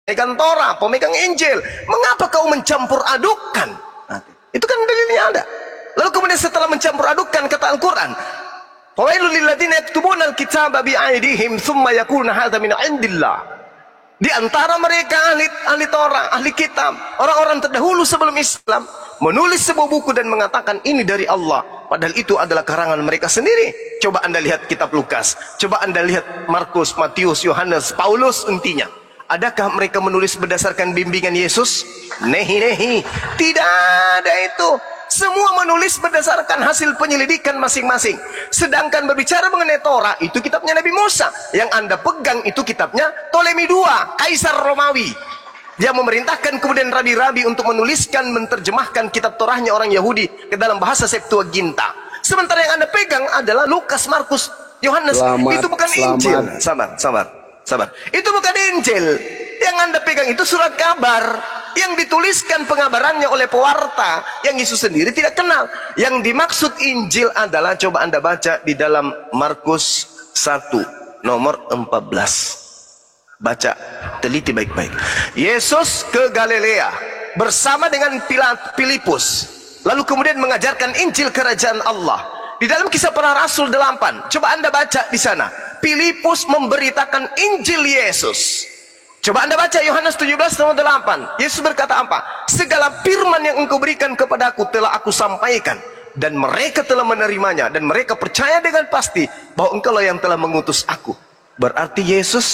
pemegang Torah, pemegang Injil. Mengapa kau mencampur adukan? Nah, itu kan dalilnya ada. Lalu kemudian setelah mencampur adukan kata Al-Quran, fawailul lilladzina yaktubuna al-kitaba bi'aydihim tsumma yaquluna hadza min 'indillah. Di antara mereka ahli Torah, ahli kitab, orang-orang terdahulu sebelum Islam menulis sebuah buku dan mengatakan ini dari Allah, padahal itu adalah karangan mereka sendiri. Coba Anda lihat kitab Lukas, coba Anda lihat Markus, Matius, Yohanes, Paulus, intinya adakah mereka menulis berdasarkan bimbingan Yesus? Nehi, tidak ada itu. Semua menulis berdasarkan hasil penyelidikan masing-masing. Sedangkan berbicara mengenai Torah, itu kitabnya Nabi Musa. Yang Anda pegang itu kitabnya Ptolemy II, Kaisar Romawi. Dia memerintahkan kemudian rabi-rabi untuk menuliskan, menerjemahkan kitab Torahnya orang Yahudi ke dalam bahasa Septuaginta. Sementara yang Anda pegang adalah Lukas, Markus, Yohanes. Itu bukan Injil. Sabar. Itu bukan Injil. Yang Anda pegang itu surat kabar yang dituliskan pengabarannya oleh pewarta yang Yesus sendiri tidak kenal. Yang dimaksud Injil adalah, coba Anda baca di dalam Markus 1 nomor 14. Baca, teliti baik-baik. Yesus ke Galilea bersama dengan Filipus, lalu kemudian mengajarkan Injil kerajaan Allah. Di dalam Kisah Para Rasul 8, coba Anda baca di sana. Filipus memberitakan Injil Yesus. Coba Anda baca Yohanes 17 nomor 8. Yesus berkata apa? Segala firman yang engkau berikan kepadaku telah aku sampaikan, dan mereka telah menerimanya, dan mereka percaya dengan pasti bahwa engkaulah yang telah mengutus aku. Berarti Yesus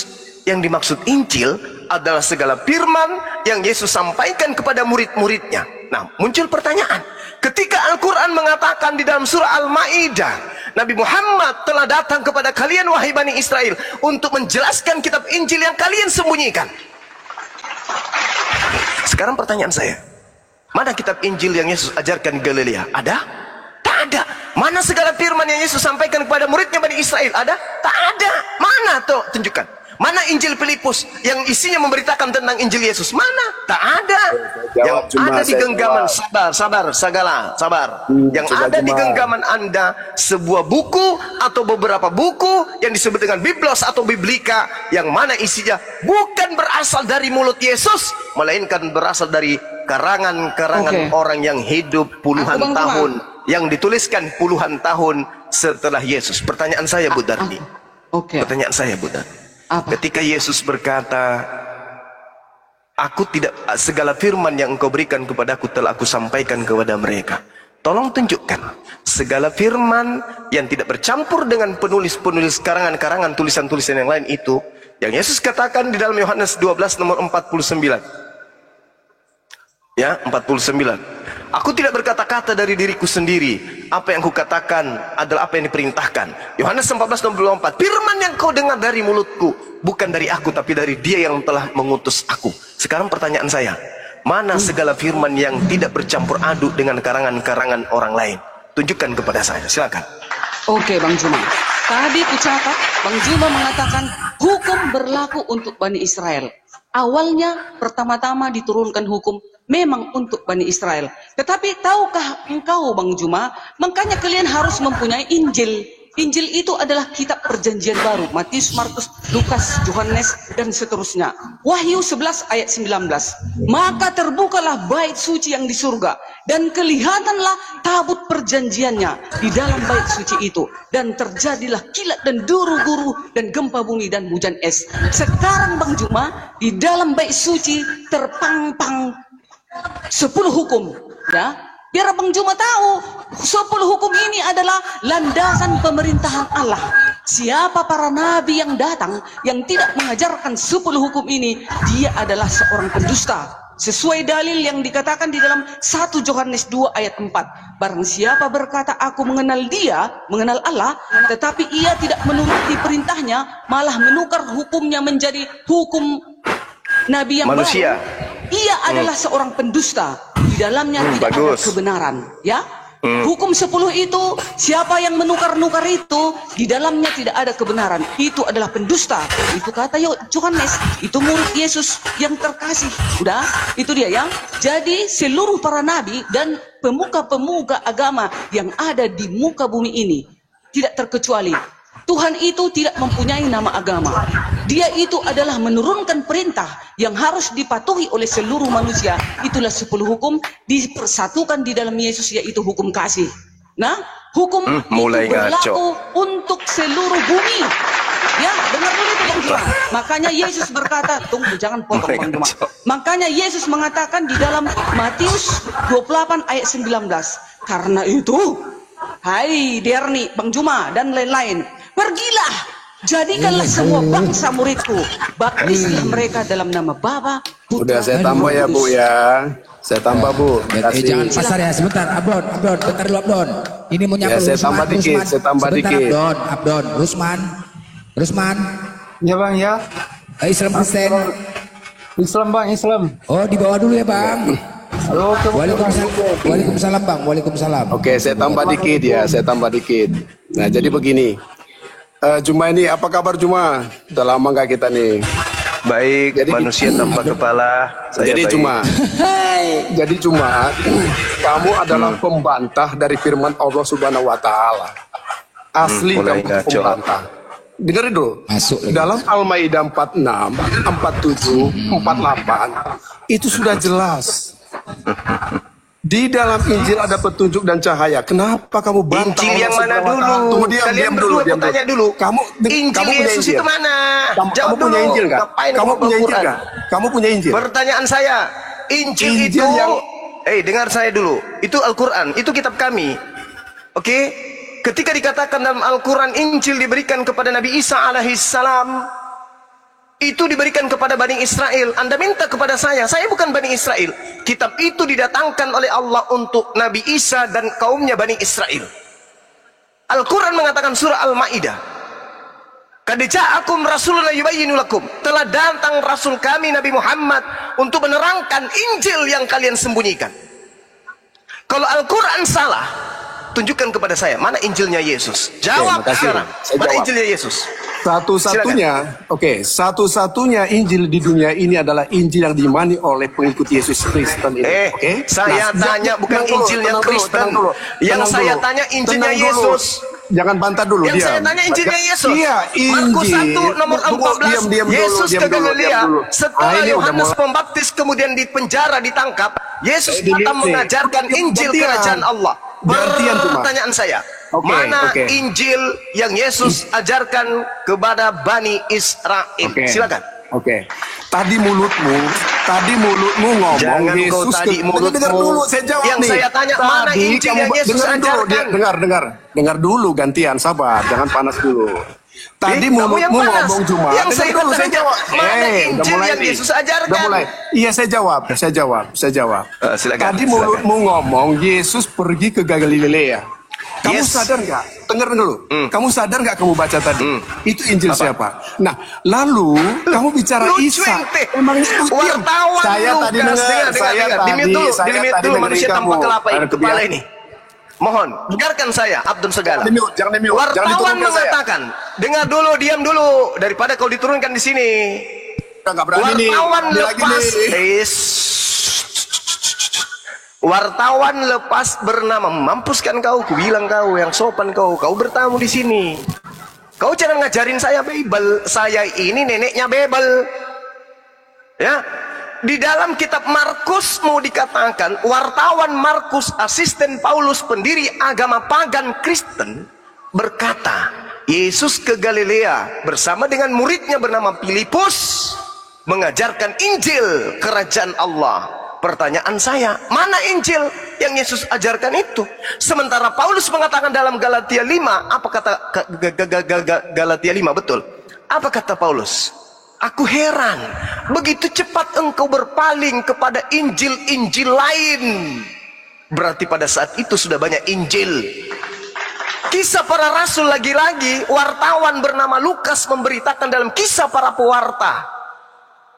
yang dimaksud Injil adalah segala firman yang Yesus sampaikan kepada murid-muridnya. Nah, muncul pertanyaan. Ketika Al-Quran mengatakan di dalam surah Al-Ma'idah, Nabi Muhammad telah datang kepada kalian wahai Bani Israel untuk menjelaskan kitab Injil yang kalian sembunyikan. Sekarang pertanyaan saya, mana kitab Injil yang Yesus ajarkan di Galilea? Ada? Tak ada. Mana segala firman yang Yesus sampaikan kepada muridnya Bani Israel? Ada? Tak ada. Mana tuh? Tunjukkan. Mana Injil Filipus yang isinya memberitakan tentang Injil Yesus? Mana? Tak ada. Yang ada di genggaman, sabar. Yang ada di genggaman Anda sebuah buku atau beberapa buku yang disebut dengan Biblos atau Biblika, yang mana isinya bukan berasal dari mulut Yesus, melainkan berasal dari karangan-karangan orang yang hidup puluhan tahun, yang dituliskan puluhan tahun setelah Yesus. Pertanyaan saya, Bu Dardi. Pertanyaan saya, Bu Dardi. Ketika Yesus berkata, aku tidak, segala firman yang engkau berikan kepadaku telah aku sampaikan kepada mereka. Tolong tunjukkan segala firman yang tidak bercampur dengan penulis-penulis karangan-karangan, tulisan-tulisan yang lain itu, yang Yesus katakan di dalam Yohanes 12 nomor 49. Ya, 49. Aku tidak berkata-kata dari diriku sendiri. Apa yang kukatakan adalah apa yang diperintahkan. Yohanes 14 nomor 24. Firman yang kau dengar dari mulutku bukan dari aku, tapi dari Dia yang telah mengutus aku. Sekarang pertanyaan saya, mana segala firman yang tidak bercampur aduk dengan karangan-karangan orang lain? Tunjukkan kepada saya, silakan. Oke, Bang Juma. Tadi kucatat, Bang Juma mengatakan hukum berlaku untuk Bani Israel. Awalnya pertama-tama diturunkan hukum memang untuk Bani Israel. Tetapi tahukah engkau, Bang Juma, makanya kalian harus mempunyai Injil. Injil itu adalah kitab perjanjian baru. Matius, Markus, Lukas, Yohanes, dan seterusnya. Wahyu 11 ayat 19. Maka terbukalah bait suci yang di surga, dan kelihatanlah tabut perjanjiannya di dalam bait suci itu. Dan terjadilah kilat dan duru-guru dan gempa bumi dan hujan es. Sekarang, Bang Juma, di dalam bait suci terpampang 10 hukum, ya. Biar Bang Juma tahu 10 hukum ini adalah landasan pemerintahan Allah. Siapa para nabi yang datang yang tidak mengajarkan 10 hukum ini, dia adalah seorang pendusta. Sesuai dalil yang dikatakan di dalam 1 Yohanes 2 ayat 4. Barang siapa berkata aku mengenal Dia, mengenal Allah, tetapi ia tidak menuruti perintahnya, malah menukar hukumnya menjadi hukum nabi yang manusia baru, ia adalah seorang pendusta. Di dalamnya tidak ada kebenaran, ya. Hukum 10 itu, siapa yang menukar-nukar itu, di dalamnya tidak ada kebenaran, itu adalah pendusta. Itu kata Yohanes, itu murid Yesus yang terkasih. Udah, itu dia ya. Jadi seluruh para nabi dan pemuka-pemuka agama yang ada di muka bumi ini, tidak terkecuali, Tuhan itu tidak mempunyai nama agama. Dia itu adalah menurunkan perintah yang harus dipatuhi oleh seluruh manusia. Itulah 10 hukum dipersatukan di dalam Yesus, yaitu hukum kasih. Nah, hukum mulai itu berlaku ngaco. untuk seluruh bumi. Ya, dengar dulu itu Bang Juma. Makanya Yesus berkata, tunggu jangan potong Bang Juma. Makanya Yesus mengatakan di dalam Matius 28 ayat 19, karena itu, hai Derni, Bang Juma dan lain-lain, pergilah, jadikanlah semua bangsa muridku, baptislah mereka dalam nama Bapa, Udah Putra, saya dan tambah Roh ya Bu Kudus. ya. Saya tambah Bu. Kasih. Jangan pasar ya, sebentar. Abdon, bentar dulu Abdon. Ini mau nyapa saya Rusman, tambah dikit, Rusman. saya tambah Sebentar, dikit. Abdon, Rusman. Ya bang ya. Islam Kristen. Islam bang, Islam. Oh, di bawah dulu ya bang. Oke. Waalaikumsalam bang, waalaikumsalam. Oke, saya tambah dikit ya, saya tambah dikit. Nah, jadi begini. Juma ini apa kabar Juma? Udah lama nggak kita nih. Baik, Jadi- manusia tanpa kepala. Saya Jadi baik. Juma, kamu adalah pembantah dari firman Allah Subhanahu wa taala. Asli mulai kamu ngaco. pembantah. Dengerin dulu. Masuk lagi. Dalam Al-Maidah 46, 47, 48 itu sudah jelas. Di dalam Injil ada petunjuk dan cahaya. Kenapa kamu bantah Injil Allah yang mana Subhanahu wa dulu? Ta'ala? Tunggu, Kalian diam berdua diam aku tanya dulu. Injil kamu punya Yesus Injil? itu mana? Kamu Jawab punya dulu. Injil nggak? Ngapain Kamu bawa punya Injil Quran? nggak? Kamu punya Injil? Pertanyaan saya, Injil itu, Injil yang- dengar saya dulu. Itu Al-Quran, itu kitab kami. Oke? Ketika dikatakan dalam Al-Quran Injil diberikan kepada Nabi Isa alaihissalam, itu diberikan kepada Bani Israel. Anda minta kepada saya bukan Bani Israel. Kitab itu didatangkan oleh Allah untuk Nabi Isa dan kaumnya Bani Israel. Al-Quran mengatakan surah Al-Ma'idah, Qad ja'akum rasuluna yubayyinu lakum. Telah datang rasul kami Nabi Muhammad untuk menerangkan Injil yang kalian sembunyikan. Kalau Al-Quran salah, tunjukkan kepada saya mana Injilnya Yesus. Jawab makasih. sekarang. Saya Mana jawab. Injilnya Yesus? Satu-satunya Injil di dunia ini adalah Injil yang diimani oleh pengikut Yesus Kristen ini. Oke? Saya Nah, tanya bukan tenang dulu, Injilnya tenang dulu, Kristen. tenang dulu, Yang tenang saya dulu. tanya Injilnya Tenang dulu. Yesus. Jangan bantah dulu, Yang diam. saya tanya Injilnya Yesus. Iya, Markus Injil. 1 nomor Tunggu, 14. diam Yesus dulu, ke diam Galilea. dulu. Setelah Ini udah Yohanes mulai. Pembaptis kemudian dipenjara, ditangkap, Yesus Ini datang nih. mengajarkan Injil Gantian. kerajaan Allah. Gantian cuma. Pertanyaan saya, Oke, mana oke. Injil yang Yesus ajarkan kepada Bani Israel? Oke. Silakan. Oke. Tadi mulutmu ngomong Jangan kau Yesus tadi mulutmu. Dengar dulu, saya jawab Yang nih. saya tanya, mana Injil yang Yesus dengerin dulu, ajarkan? dengar dulu gantian, sabar, jangan panas dulu. Tadi kamu yang mulutmu panas. ngomong cuma. Yang Dengar saya dulu, saya tanya, jawab. mana udah Injil mulai yang nih. Yesus ajarkan? Udah mulai. Iya, saya jawab. Silakan, Tadi silakan. mulutmu ngomong Yesus pergi ke Galilea. Kamu Yes. sadar nggak? Dengar dulu. Kamu sadar nggak kamu baca tadi? Itu Injil siapa? Nah, lalu kamu bicara Lucu Isa. ente. Emang itu diam. Wartawan Saya Lukas. tadi dengar. Dengar. Dimit dulu dengerin manusia kamu. tanpa kelapa ini, Ada kepala kebiasaan. ini. Mohon, dengarkan saya, Abdul Segala. Jangan di mute. Jangan Wartawan diturunkan saya. mengatakan, dengar dulu, diam dulu, daripada kau diturunkan di sini. Udah nggak berani nih. Wartawan Ini lagi lepas, nih. wartawan lepas bernama, mampuskan kau, ku bilang kau yang sopan kau bertamu di sini. Kau jangan ngajarin saya Bible, saya ini neneknya Bible. Ya, di dalam kitab Markus mau dikatakan wartawan Markus, asisten Paulus, pendiri agama pagan Kristen, berkata Yesus ke Galilea bersama dengan muridnya bernama Filipus mengajarkan Injil kerajaan Allah. Pertanyaan saya, mana Injil yang Yesus ajarkan itu? Sementara Paulus mengatakan dalam Galatia 5, apa kata Galatia 5 betul? Apa kata Paulus? Aku heran, begitu cepat engkau berpaling kepada Injil-Injil lain. Berarti pada saat itu sudah banyak Injil. Kisah para Rasul, lagi-lagi wartawan bernama Lukas memberitakan dalam Kisah para Pewarta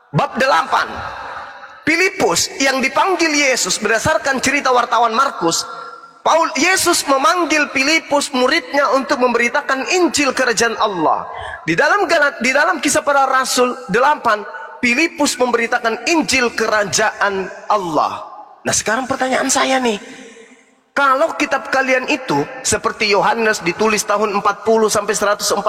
bab 8, Filipus yang dipanggil Yesus berdasarkan cerita wartawan Markus, Yesus memanggil Filipus muridnya untuk memberitakan Injil kerajaan Allah. Di dalam Kisah para Rasul 8, Filipus memberitakan Injil kerajaan Allah. Nah, sekarang pertanyaan saya nih, Kalau kitab kalian itu seperti Yohanes ditulis tahun 40 sampai 140,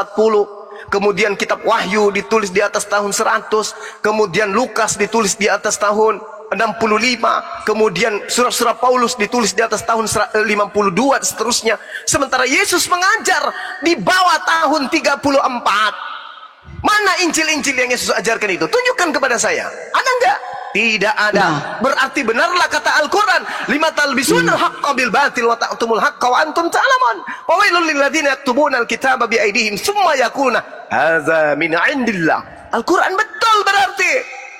kemudian kitab Wahyu ditulis di atas tahun 100, kemudian Lukas ditulis di atas tahun 65, kemudian surat-surat Paulus ditulis di atas tahun 52 dan seterusnya. Sementara Yesus mengajar di bawah tahun 34. Mana Injil-Injil yang Yesus ajarkan itu? Tunjukkan kepada saya. Ada enggak? Tidak ada. Berarti benarlah kata Al-Quran, lima talbisunal haqqa bil batil wa ta'tumul haqqa wa antum ta'lamun. Wa wailul lil ladzina yaktubuna al-kitaba bi aydihim tsumma yaquluna hadza min 'indillah. Al-Quran betul berarti.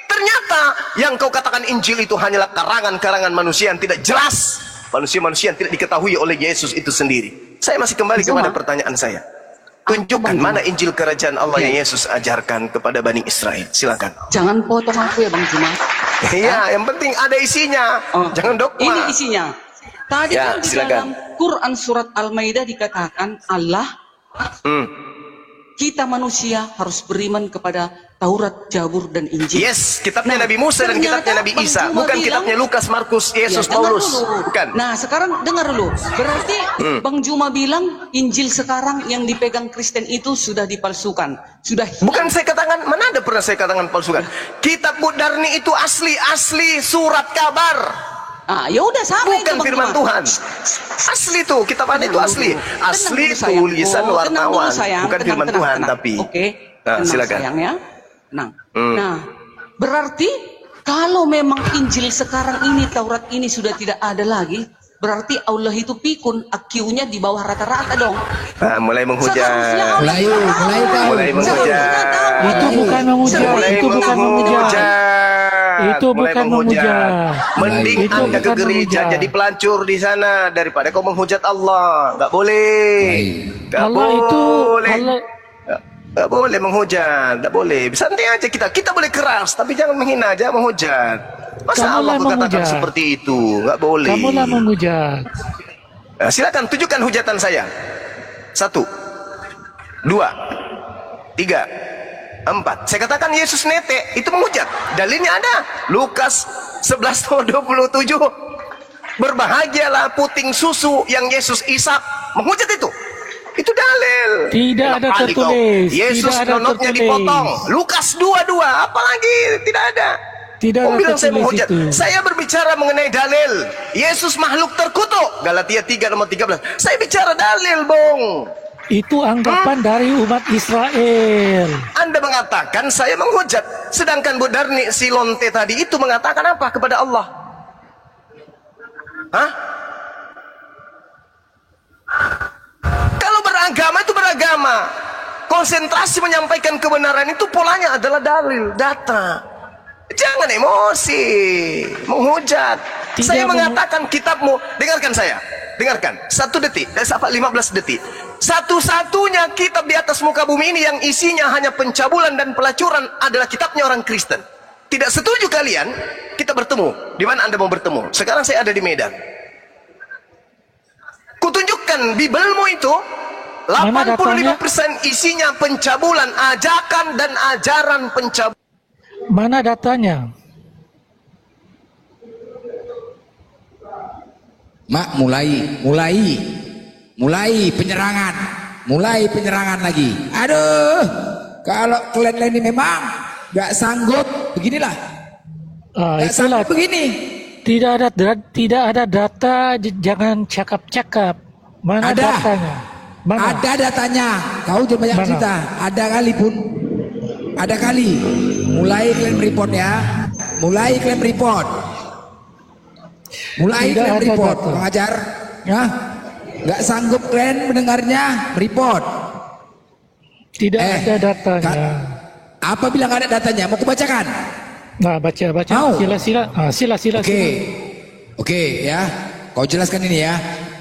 Ternyata yang kau katakan Injil itu hanyalah karangan-karangan manusia yang tidak jelas. Manusia-manusia yang tidak diketahui oleh Yesus itu sendiri. Saya masih kembali kepada pertanyaan saya. Tunjukkan mana Injil kerajaan Allah yang Yesus ajarkan kepada Bani Israel. Silakan. Jangan potong aku ya Bang Juma. Iya, yang penting ada isinya. Jangan dogma. Ini isinya. Tadi Ya, kan di silakan. dalam Quran surat Al-Maidah dikatakan Allah, kita manusia harus beriman kepada Taurat, Zabur, dan Injil. Yes, kitabnya Nabi Musa dan kitabnya Nabi Isa. Bukan kitabnya Lukas, Markus, Yesus, dengar Paulus. dulu. Bukan. Nah, sekarang dengar dulu. Berarti Bang Juma bilang Injil sekarang yang dipegang Kristen itu sudah dipalsukan. Sudah hilang. Bukan saya katakan, mana ada pernah saya katakan palsukan. Kitab Budarni itu asli surat kabar. Ah, ya udah sama itu Bukan Bang firman Juma. Tuhan. Asli tuh, kitab itu asli. Asli tulisan wartawan. Bukan firman Tuhan tapi. Oke. Nah, silakan. Sayang ya. Nah, berarti kalau memang Injil sekarang ini, Taurat ini sudah tidak ada lagi, berarti Allah itu pikun, IQ-nya di bawah rata-rata dong. Nah, mulai menghujat. Seharusnya Allah Mulai tahu. kau. Mulai menghujat. Itu bukan menghujat. Mulai Itu bukan menghujat. Itu Mulai bukan menghujat. Mending Itu Anda ke bukan gereja menghujat. jadi pelacur di sana daripada kau menghujat Allah. Nggak boleh. Nggak Allah itu boleh. Allah Nggak boleh menghujat. Nggak boleh. Santai aja kita. Kita boleh keras, tapi jangan menghina aja menghujat. Masa Kamulah Allah berkatakan menghujat. seperti itu? Nggak boleh. kamulah menghujat. Nah, silakan tunjukkan hujatan saya. 1, 2, 3, 4. Saya katakan Yesus netek, itu menghujat. Dalilnya ada. Lukas 11:27. Berbahagialah puting susu yang Yesus isap. Menghujat itu. Itu dalil. Tidak ada Kenapa kali kau? tertulis. Yesus Tidak ada nonotnya tertulis. dipotong. Lukas 2:2. Apalagi tidak ada. Tidak Kau ada bilang saya tertulis menghujat. itu. Saya berbicara mengenai dalil. Yesus makhluk terkutuk. Galatia 3:13. Saya bicara dalil, Bung. Itu anggapan dari umat Israel. Anda mengatakan saya menghujat. Sedangkan Budarni si lonte tadi itu mengatakan apa kepada Allah? Hah? Kalau beragama itu beragama. Konsentrasi menyampaikan kebenaran itu polanya adalah dalil, data. Jangan emosi, menghujat. Saya mengatakan kitabmu, dengarkan saya. Dengarkan, 1 detik, 15 detik. Satu-satunya kitab di atas muka bumi ini yang isinya hanya pencabulan dan pelacuran adalah kitabnya orang Kristen. Tidak setuju kalian? Kita bertemu. Di mana Anda mau bertemu? Sekarang saya ada di Medan. Kutunjukkan Bibelmu itu 85% isinya pencabulan, ajakan dan ajaran pencabulan. Mana datanya? Mak, mulai penyerangan lagi. Aduh, kalau kalian ini memang nggak sanggup, beginilah. Nggak Itulah. sanggup begini. Tidak ada data, jangan cakap-cakap. Mana Ada. datanya? Mana? Ada datanya. Kau jangan banyak Mana? cerita. Ada kali pun. Ada kali. Mulai klaim report ya. Mulai klaim report. Mulai Tidak klaim ada report. data. Pengajar. Ya. Nggak sanggup kalian mendengarnya. Report. Tidak ada datanya. Apa bilang ada datanya? Mau kubacakan? Nah, baca. Mau? Sila. Oke ya. Kau jelaskan ini ya.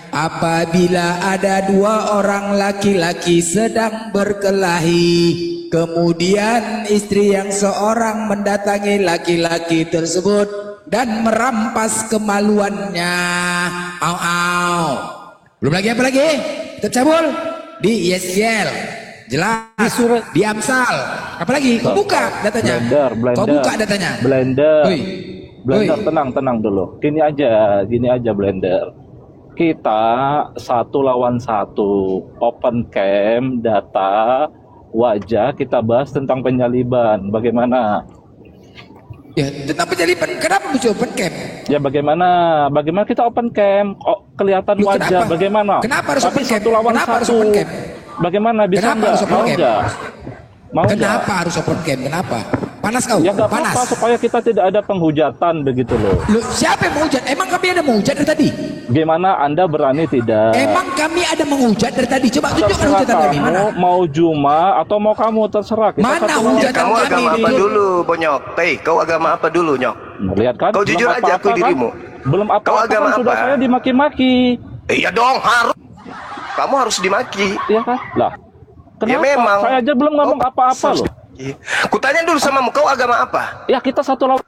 Apabila ada 2 orang laki-laki sedang berkelahi, kemudian istri yang seorang mendatangi laki-laki tersebut dan merampas kemaluannya. Belum lagi apa lagi? Kita cabul di Yeskiel. Jelas. Di Amsal. Apalagi? Kau buka datanya. Blender. Kau buka datanya. Blender. Woi. Blender, tenang dulu. Gini aja Blender. kita 1 lawan 1, open cam, data, wajah, kita bahas tentang penyaliban. Bagaimana? Ya, tentang penyaliban. Kenapa muncul open cam? Ya bagaimana kita open cam, kelihatan Loh, wajah, kenapa? bagaimana? Kenapa harus Tapi open cam? 1 lawan Kenapa harus 1. open cam? Bagaimana bisa Kenapa nggak? harus open Mau cam? nggak? Mau nggak? Kenapa harus open cam? Kenapa? Panas kau? Ya nggak Panas. apa-apa supaya kita tidak ada penghujatan begitu loh. Loh, siapa yang menghujat? Emang kami ada menghujat dari tadi? Gimana Anda berani tidak? Emang kami ada menghujat dari tadi? Coba tunjukkan Terserah hujatan kami. Mana? kamu, mau Juma atau mau kamu, terserah. Kita Mana satu hujatan Kamu kami agama apa di- dulu, Bonyok? Kau agama apa dulu, Nyok? Lihat kan? Kau belum jujur aja apa-apa akui kan? dirimu. Belum apa-apa Kau agama kan sudah apa? saya dimaki-maki. Iya dong, harus. Kamu harus dimaki. Iya kan? Lah. Kenapa? Ya memang. Saya aja belum ngomong apa-apa loh. Kutanya dulu samamu, kau agama apa? Ya kita 1 lawan.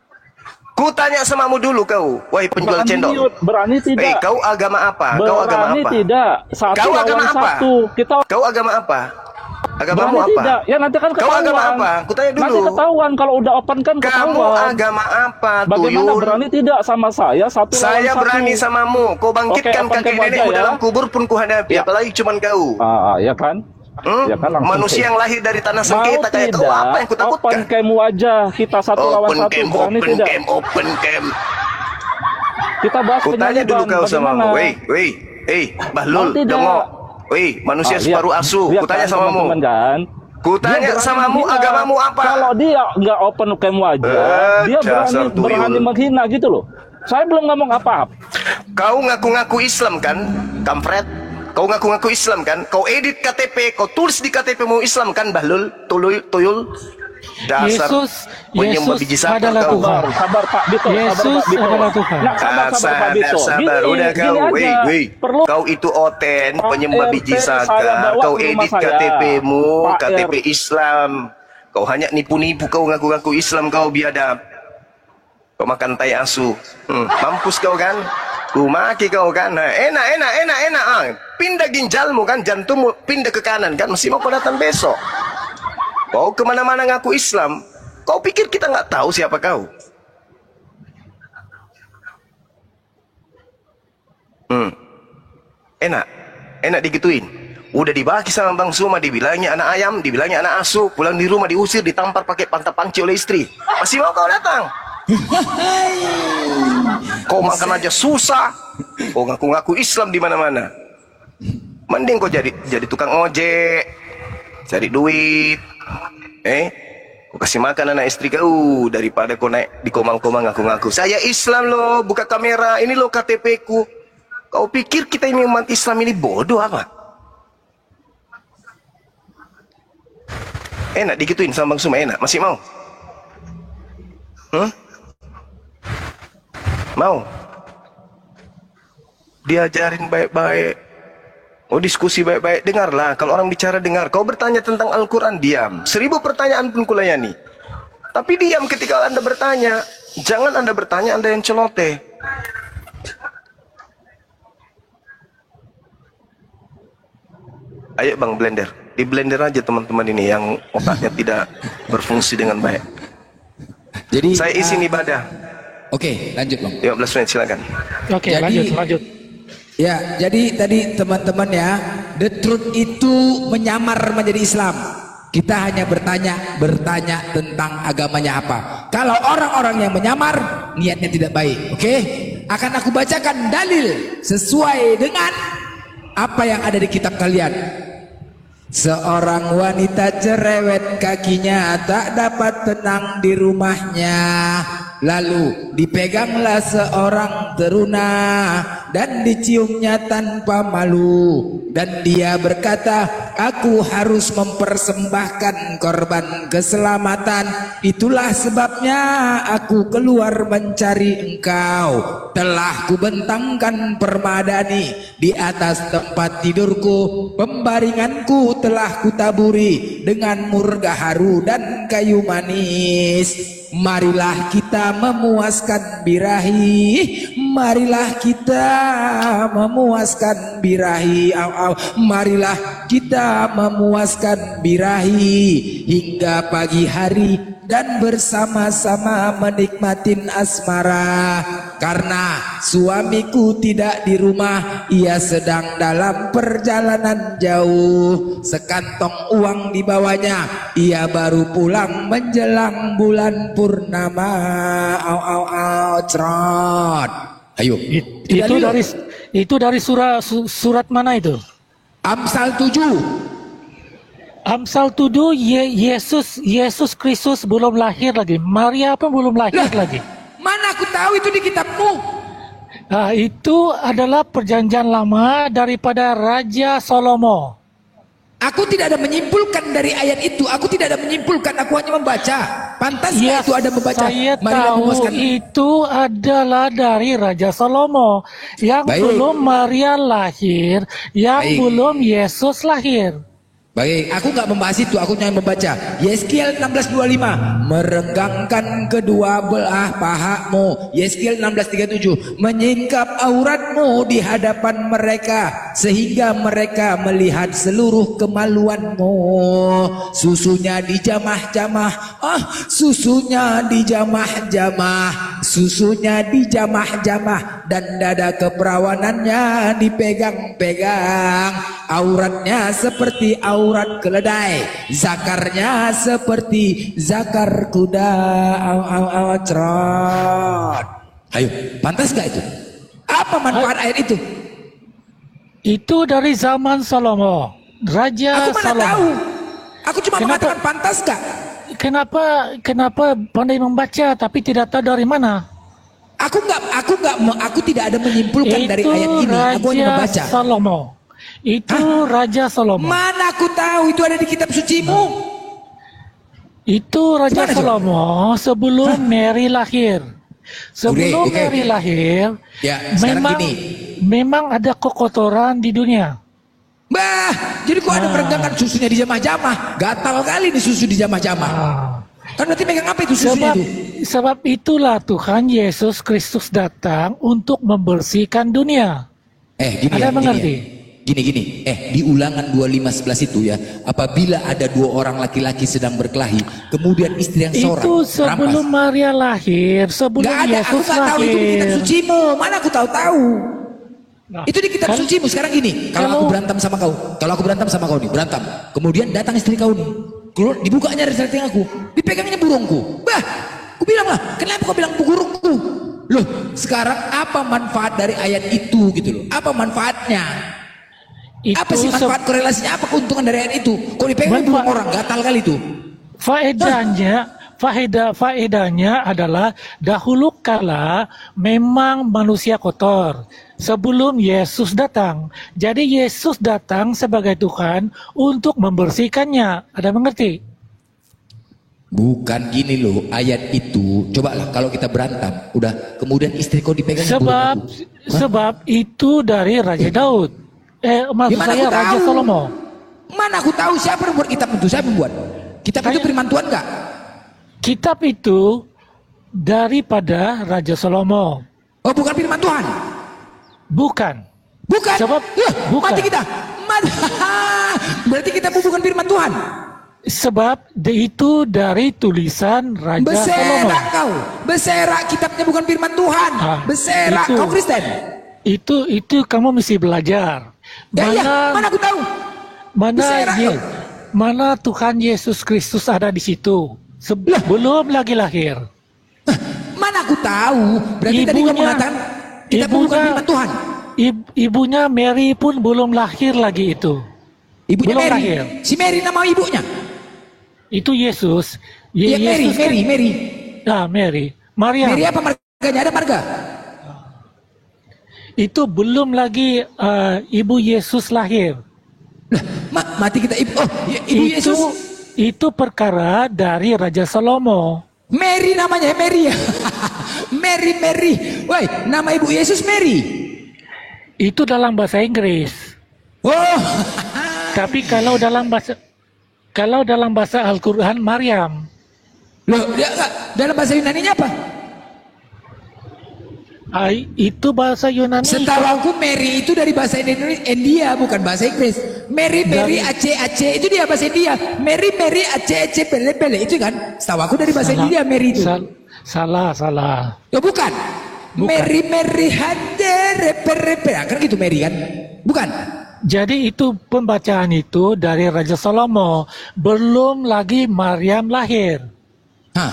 Kutanya samamu dulu kau, wahai penjual cendol. Berani tidak? Kau agama apa? Kau agama Berani apa? tidak? 1 Kau agama lawan apa? 1. Kita Kau agama apa? Agamamu berani apa? tidak? Ya nanti kan Kau ketahuan. agama apa? Kutanya dulu. Nanti ketahuan kalau udah open kan Kamu ketahuan. agama apa, Bagaimana Tuyul? berani tidak sama saya 1 lawan 1? Saya berani samamu. Kau bangkitkan Oke, open kakek cam nenekmu aja ya. dalam kubur pun kuhadapi. Ya. Apalagi cuman kau. Ya kan? Ya kan langsung Manusia yang lahir dari tanah mau sengketa kayak kau, tidak, apa yang kutakutkan? open cam wajah kita 1 lawan 1, berani tidak? Open cam. Kita bahas Kutanya dulu penyaliban, kau samamu. bagaimana? Bahlul, Mau tidak? dongo. Manusia Lihat- separuh asuh. lihat Kutanya kan, samamu. teman-teman kan? Kutanya Dia berani samamu, menghina. agamamu apa? Kalau dia nggak open cam wajah, dia dasar berani tuyul. menghina gitu loh. Saya belum ngomong apa-apa. Kau ngaku-ngaku Islam kan, kampret? Kau ngaku-ngaku Islam kan? Kau edit KTP, kau tulis di KTP mu Islam kan, Bahlul, Tuyul? Dasar penyembah Yesus biji sampah adalah kau. Tuhan. Sabar Pak Bito, Yesus sabar Pak Bito. adalah Tuhan. Nah, sabar Pak Bito. Sabar, udah kau. Gini aja. Perlu Kau itu oten, Pak penyembah biji RT saya sakar. bawa Kau ke rumah edit saya. KTP-mu, Pak KTP Islam. Kau hanya nipu-nipu, kau ngaku-ngaku Islam, kau biadab. Kau makan tai asu. Mampus kau kan? Ku maki kau kan? Enak. Pindah ginjalmu kan, jantungmu pindah ke kanan kan? Masih mau kau datang besok. Kau kemana-mana ngaku Islam. Kau pikir kita nggak tahu siapa kau? Enak digituin. Udah dibagi sama Bang Suma, dibilangnya anak ayam, dibilangnya anak asu, pulang di rumah diusir, ditampar pakai pantat panci oleh istri. Masih mau kau datang? Kau makan aja susah. Kau ngaku-ngaku Islam di mana-mana. Mending kau jadi tukang ojek, cari duit. Kau kasih makan anak istri kau daripada kau naik di komang-komang ngaku-ngaku. Saya Islam loh, buka kamera. Ini loh KTP ku. Kau pikir kita ini umat Islam ini bodoh apa? Enak digituin sama Bang Suma, enak. Masih mau? Mau? Diajarin baik-baik. Oh, diskusi baik-baik. Dengarlah. Kalau orang bicara, dengar. Kau bertanya tentang Al-Quran, diam. 1000 pertanyaan pun kulayani. Tapi diam ketika Anda bertanya. Jangan Anda bertanya, Anda yang celoteh. Ayo Bang blender. Di blender aja teman-teman ini yang otaknya tidak berfungsi dengan baik. Jadi Saya izin ibadah. Oke, lanjut Bang. 15 menit silakan. Oke, Jadi- lanjut. Ya, jadi tadi teman-teman ya, the truth itu menyamar menjadi Islam. Kita hanya bertanya tentang agamanya apa. Kalau orang-orang yang menyamar, niatnya tidak baik. Oke? Akan aku bacakan dalil sesuai dengan apa yang ada di kitab kalian. Seorang wanita cerewet, kakinya tak dapat tenang di rumahnya. Lalu dipeganglah seorang teruna dan diciumnya tanpa malu. Dan dia berkata, aku harus mempersembahkan korban keselamatan. Itulah sebabnya aku keluar mencari engkau. Telah kubentangkan permadani di atas tempat tidurku. Pembaringanku telah kutaburi dengan murga haru dan kayu manis. Marilah kita memuaskan birahi. Marilah kita memuaskan birahi. Marilah kita memuaskan birahi hingga pagi hari dan bersama-sama menikmatin asmara. Karena suamiku tidak di rumah, ia sedang dalam perjalanan jauh. Sekantong uang dibawanya, ia baru pulang menjelang bulan purnama. Au au au cerot. Ayo. Itu dari surat mana itu? Amsal 7. Amsal 7, Yesus Kristus belum lahir lagi. Maria pun belum lahir lagi. Mana aku tahu itu di kitabmu? Nah, itu adalah perjanjian lama daripada Raja Salomo. Aku tidak ada menyimpulkan dari ayat itu. Aku tidak ada menyimpulkan. Aku hanya membaca. Pantaskah itu ada membaca? Saya Marilah tahu memuaskan. itu adalah dari Raja Salomo. Yang Baik. belum Maria lahir, yang Baik. belum Yesus lahir. Baik, aku nggak membahas itu, aku hanya membaca. Yeskiel 16:25, merenggangkan kedua belah pahamu. Yeskiel 16:37, menyingkap auratmu di hadapan mereka sehingga mereka melihat seluruh kemaluanmu. Susunya dijamah-jamah, susunya dijamah-jamah, susunya dijamah-jamah, dan dada keperawanannya dipegang-pegang. Auratnya seperti aurat keledai, zakarnya seperti zakar kuda. Cerot. Ayo, pantas gak itu? Apa manfaat ayat itu? Itu dari zaman Salomo, Raja Aku mana Salomo. tahu? Aku cuma Kenapa? mengatakan pantas gak? Kenapa pandai membaca tapi tidak tahu dari mana? Aku tidak ada menyimpulkan dari ayat ini. Aku hanya membaca. Salomo. Itu Raja Salomo. Mana aku tahu itu ada di kitab sucimu? Itu Raja Gimana, Salomo sebelum Mary lahir. Sebelum Oke. Mary lahir, Ya, sekarang gini. memang ada kekotoran di dunia. Bah, jadi kok ada merenggangkan susunya di jamah-jamah? Gatal kali di susu di jamah-jamah. Kan berarti megang apa itu susunya itu? Sebab itulah Tuhan Yesus Kristus datang untuk membersihkan dunia. Gini Ada ya, mengerti? Gini. Di Ulangan 25:11 itu ya, apabila ada dua orang laki-laki sedang berkelahi, kemudian istri yang seorang Itu sebelum merampas. Maria lahir, sebelum Gak ada, aku Yesus gak tahu itu di kitab lahir. sucimu. Mana aku tahu. Nah, Itu di kitab kan- sucimu. Sekarang gini, kalau aku berantem sama kau, berantem, kemudian datang istri kau nih, keluar, dibukanya resleting aku, dipegangnya burungku. Bah, aku bilang lah, kenapa kau bilang burungku? Loh, sekarang apa manfaat dari ayat itu gitu loh? Apa manfaatnya? itu Apa sih manfaat korelasinya? Apa keuntungan dari ayat itu? Kau dipegang burung orang, gatal kali itu. faedahnya adalah dahulu kala memang manusia kotor sebelum Yesus datang. Jadi Yesus datang sebagai Tuhan untuk membersihkannya. Ada mengerti? Bukan gini loh, ayat itu. Cobalah kalau kita berantem, udah kemudian istri kau dipegang Sebab itu dari Raja Daud. Maksud Gimana saya aku Raja tahu? Salomo. Mana aku tahu siapa yang buat kitab itu? Siapa yang buat? Kitab itu firman Tuhan enggak? Kitab itu daripada Raja Salomo. Oh, bukan firman Tuhan. Bukan. Bukan. Sebab bukan. Mati kita. Berarti kita bukan firman Tuhan. Sebab itu dari tulisan Raja Salomo. Beserak kau. Beserak kitabnya bukan firman Tuhan. Beserak itu. kau Kristen. Itu kamu mesti belajar. Mana aku tahu? Mana mana Tuhan Yesus Kristus ada di situ sebelum lagi lahir. Mana aku tahu? Berarti tadi kau mengatakan kitab bukan firman Tuhan. Ibunya Mary pun belum lahir lagi itu. Ibunya belum Mary. lahir. Si Mary nama ibunya. Itu Yesus. Ya, Yesus Mary. Mary. Maria. Mary apa marganya? Ada marga? Itu belum lagi ibu Yesus lahir. Mati kita ibu. Oh, ibu Yesus. Itu perkara dari Raja Salomo. Mary namanya, Mary. Mary. Woi, nama ibu Yesus Mary. Itu dalam bahasa Inggris. Oh. Tapi kalau dalam bahasa Al-Qur'an Maryam. Loh, dia dalam bahasa Yunani-nya apa? Itu bahasa Yunani. Setahu aku Mary itu dari bahasa India, bukan bahasa Inggris. Mary, Aceh itu dia bahasa India. Mary, Aceh, pele, itu kan. Setahu aku dari bahasa India Mary itu. Salah. Ya bukan. Mary, hadere, kan gitu Mary kan? Bukan. Jadi itu pembacaan itu dari Raja Salomo, belum lagi Maryam lahir. Hah.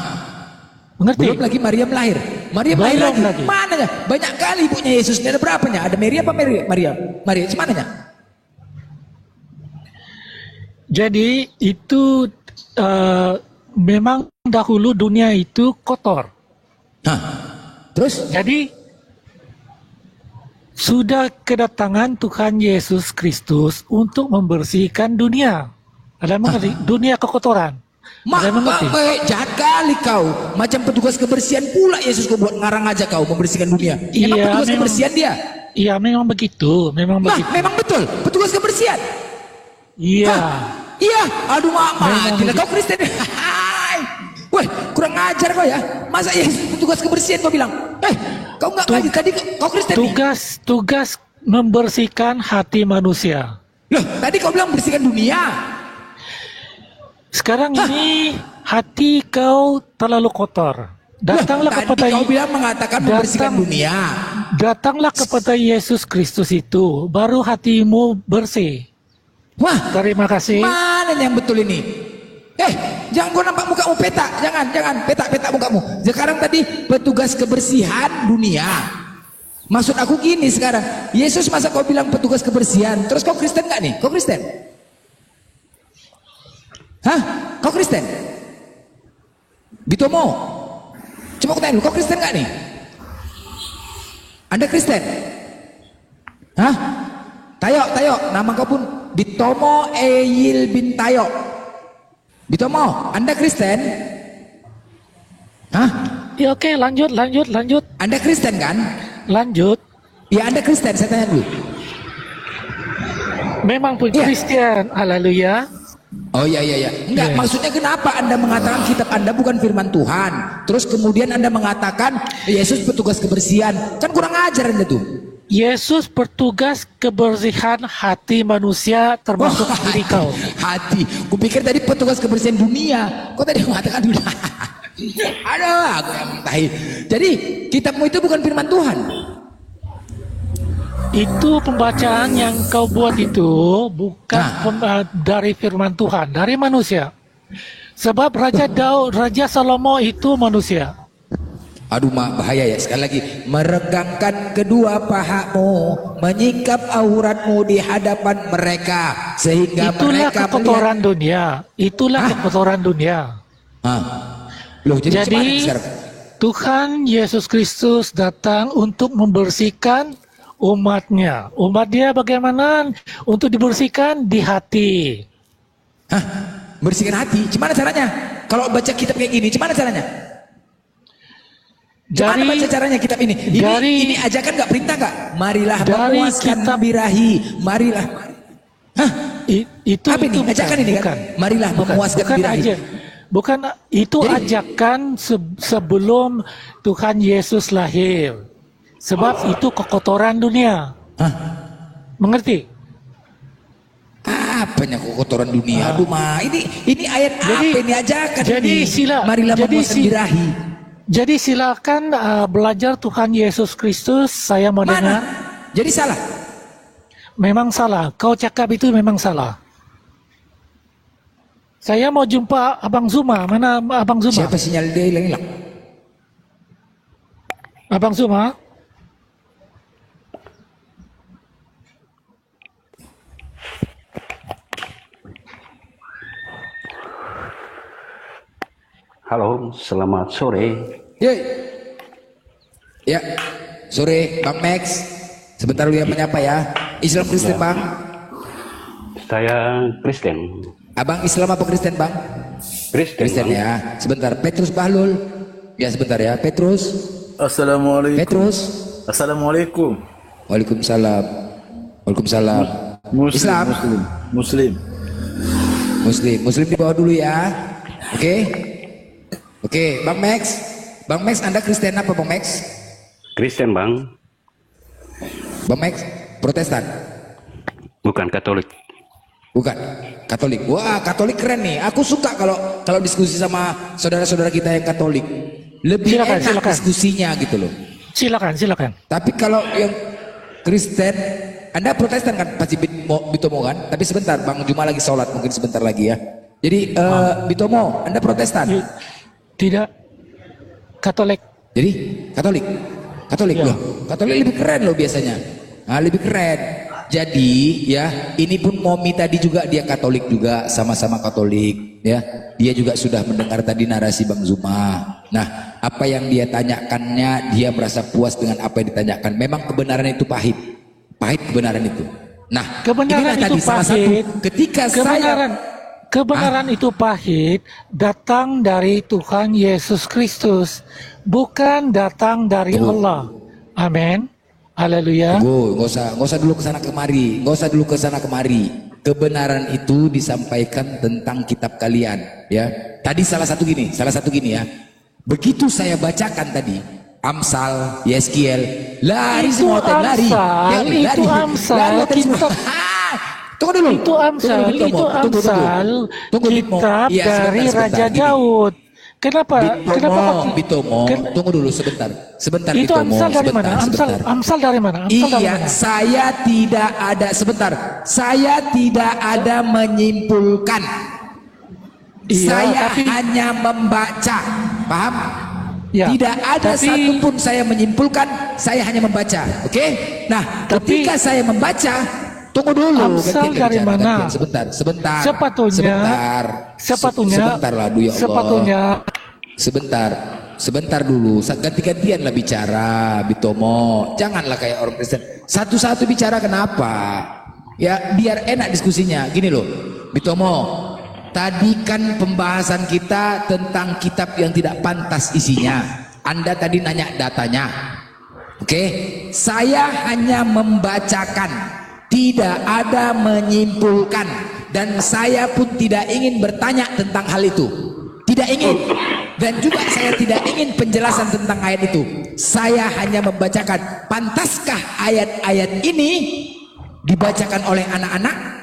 Mengerti? Belum lagi Maryam lahir. Maryam lahir lagi. Mananya? Banyak kali ibunya Yesus. Ada berapanya? Ada Mary apa Maryam? Maryam mananya? Jadi itu memang dahulu dunia itu kotor. Hah. Terus? Jadi sudah kedatangan Tuhan Yesus Kristus untuk membersihkan dunia. Ada mengerti? Dunia kekotoran. Ada mengerti? Jahat kali kau. Macam petugas kebersihan pula Yesus kau buat ngarang aja kau membersihkan dunia. Emang petugas kebersihan dia? Iya, memang begitu. Memang betul. Petugas kebersihan. Iya. Iya. Aduh mama. Gila kau Kristen. Weh, kurang ajar kau ya. Masa Yesus petugas kebersihan kau bilang? Kau nggak ngaji tadi kau Kristen. Tugas membersihkan hati manusia. Loh, tadi kau bilang bersihkan dunia. Sekarang ini hati kau terlalu kotor. Datanglah kepada kau bilang mengatakan membersihkan dunia. Datanglah kepada Yesus Kristus itu, baru hatimu bersih. Wah, terima kasih. Mana yang betul ini? Jangan kau nampak mukamu petak. Jangan petak mukamu. Sekarang tadi petugas kebersihan dunia. Maksud aku gini sekarang. Yesus masa kau bilang petugas kebersihan? Terus kau Kristen nggak nih? Kau Kristen? Hah? Kau Kristen? Bitomo? Coba aku tanya dulu, kau Kristen gak nih? Anda Kristen? Hah? Tayo, nama kau pun Bitomo Eyil bin Tayo. Bitomo, Anda Kristen? Hah? Ya oke, lanjut. Anda Kristen kan? Lanjut. Ya Anda Kristen, saya tanya dulu. Memang pun Kristen, haleluya. Oh iya. Enggak, maksudnya kenapa Anda mengatakan kitab Anda bukan firman Tuhan? Terus kemudian Anda mengatakan Yesus petugas kebersihan. Kan kurang ajar Anda tuh. Yesus petugas kebersihan hati manusia termasuk diri kau. Hati. Kupikir tadi petugas kebersihan dunia. Kok tadi mengatakan dunia? Aduh, aku yang mentahi. Jadi kitabmu itu bukan firman Tuhan. Itu pembacaan yang kau buat itu bukan dari firman Tuhan, dari manusia. Sebab Raja Salomo itu manusia. Aduh bahaya ya. Sekali lagi, meregangkan kedua pahamu, menyingkap auratmu di hadapan mereka sehingga itulah mereka kekotoran dunia. Itulah kekotoran dunia. Loh, jadi Tuhan Yesus Kristus datang untuk membersihkan umatnya. Umat dia bagaimana untuk dibersihkan? Di hati. Bersihkan hati? Gimana caranya? Kalau baca kitab kayak gini, gimana caranya? Gimana baca caranya kitab ini? Ini ajakan nggak, perintah nggak? Marilah memuaskan birahi. Marilah. Itu apa ini? Ajakan ini kan? Marilah memuaskan birahi. Bukan, itu ajakan sebelum Tuhan Yesus lahir. Sebab itu kekotoran dunia. Mengerti? Apanya kekotoran dunia? Aduh ini ayat apa ini ajakan? Jadi marilah memuaskan birahi. Jadi silakan belajar Tuhan Yesus Kristus. Saya mau dengar. Jadi salah? Memang salah. Kau cakap itu memang salah. Saya mau jumpa Abang Zuma. Mana Abang Zuma? Siapa sinyal dia hilang-hilang? Abang Zuma? Halo, selamat sore. Ya, sore Bang Max. Sebentar dulu yang menyapa ya. Islam Kristen Bang? Saya Kristen. Abang Islam apa Kristen Bang? Kristen ya. Sebentar, Petrus Bahlul. Ya sebentar ya, Petrus. Assalamualaikum. Petrus. Assalamualaikum. Waalaikumsalam. Waalaikumsalam. Islam. Muslim di bawah dulu ya. Oke, Bang Max. Bang Max, Anda Kristen apa Bang Max? Kristen bang, Bang Max, Protestan? bukan Katolik. Bukan, Katolik. Wah, Katolik keren nih. Aku suka kalau diskusi sama saudara-saudara kita yang Katolik. Lebih enak diskusinya gitu loh. Silakan. Tapi kalau yang Kristen, Anda Protestan kan pasti Bitomo kan? Tapi sebentar, Bang Juma lagi sholat, mungkin sebentar lagi ya. Jadi Bitomo, Anda Protestan? Tidak, Katolik. Jadi Katolik loh. Katolik lebih keren loh biasanya. Nah, lebih keren. Jadi ya, ini pun Momi tadi juga dia Katolik juga, sama-sama Katolik ya. Dia juga sudah mendengar tadi narasi Bang Zuma. Nah, apa yang dia tanyakannya, dia merasa puas dengan apa yang ditanyakan. Memang kebenaran itu pahit kebenaran itu. Nah, kebenaran itu tadi salah satu ketika kebenaran itu pahit datang dari Tuhan Yesus Kristus, bukan datang dari Allah. Amin. Haleluya. Nggak usah dulu kesana kemari. Kebenaran itu disampaikan tentang kitab kalian, ya. Tadi salah satu gini ya. Begitu saya bacakan tadi Amsal, Yeskiel, lari semua lari. Itu Amsal. Tunggu dulu. Itu Amsal kitab dari Raja Daud. Kenapa Bitomo, tunggu dulu sebentar. Itu Bitomo, Amsal dari mana? Amsal dari mana? Iya, saya tidak ada menyimpulkan. Saya hanya membaca. Paham? Ya, tidak ada satupun saya menyimpulkan, saya hanya membaca. Oke? Nah, ketika saya membaca, tunggu dulu. Amsal dari mana? Sebentar. Sebentar lah, ya Allah. Sebentar dulu. Ganti-gantian lah bicara, Bitomo. Janganlah kayak orang Kristen. Satu-satu bicara kenapa? Ya, biar enak diskusinya. Gini loh, Bitomo. Tadi kan pembahasan kita tentang kitab yang tidak pantas isinya. Anda tadi nanya datanya. Oke? Saya hanya membacakan. Tidak ada menyimpulkan, dan saya pun tidak ingin bertanya tentang hal itu. Tidak ingin, dan juga saya tidak ingin penjelasan tentang ayat itu. Saya hanya membacakan. Pantaskah ayat-ayat ini dibacakan oleh anak-anak?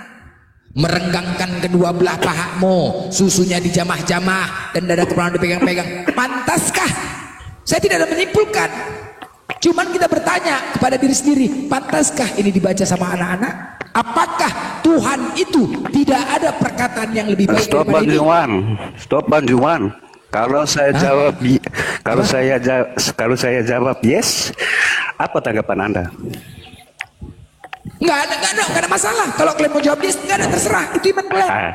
Merenggangkan kedua belah pahamu, susunya dijamah-jamah dan dada kepala dipegang-pegang. Pantaskah? Saya tidak ada menyimpulkan. Cuman kita bertanya kepada diri sendiri, pantaskah ini dibaca sama anak-anak? Apakah Tuhan itu tidak ada perkataan yang lebih baik daripada ini? Stop Bang Juman. Kalau saya jawab yes, apa tanggapan Anda? Nggak ada masalah. Kalau kalian mau jawab yes, nggak ada, terserah. Itu iman kalian.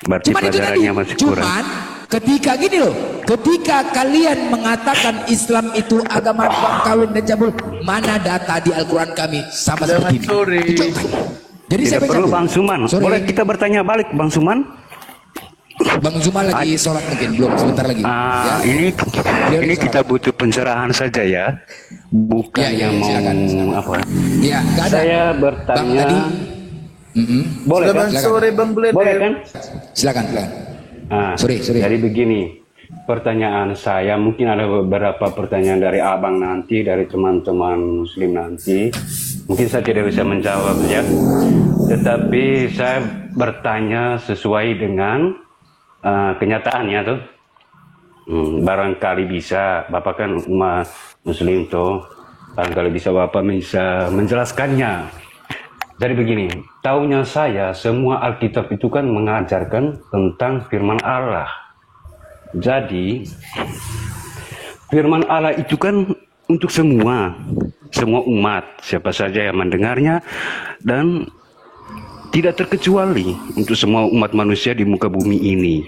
Berarti Cuman itu tadi. Cuman ketika gini loh, ketika kalian mengatakan Islam itu agama kawin dan cabul, mana data di Al-Quran kami sama seperti ini? Jadi tidak perlu Bang Suman. Boleh kita bertanya balik Bang Suman? Bang Zuma lagi sholat mungkin, belum, sebentar lagi. Ya. Ini kita butuh pencerahan saja ya, bukan yang mau silakan. Apa? Ya, nggak ada. Saya bertanya. Bang tadi. Boleh kan? Sore Bang Bleder. Boleh kan? Silakan. Sorry. Jadi begini, pertanyaan saya, mungkin ada beberapa pertanyaan dari abang nanti, dari teman-teman muslim nanti. Mungkin saya tidak bisa menjawab ya, tetapi saya bertanya sesuai dengan kenyataannya tuh. Barangkali bisa, Bapak kan umat muslim tuh, barangkali bisa Bapak bisa menjelaskannya. Jadi begini, taunya saya semua Alkitab itu kan mengajarkan tentang firman Allah. Jadi firman Allah itu kan untuk semua umat, siapa saja yang mendengarnya, dan tidak terkecuali untuk semua umat manusia di muka bumi ini.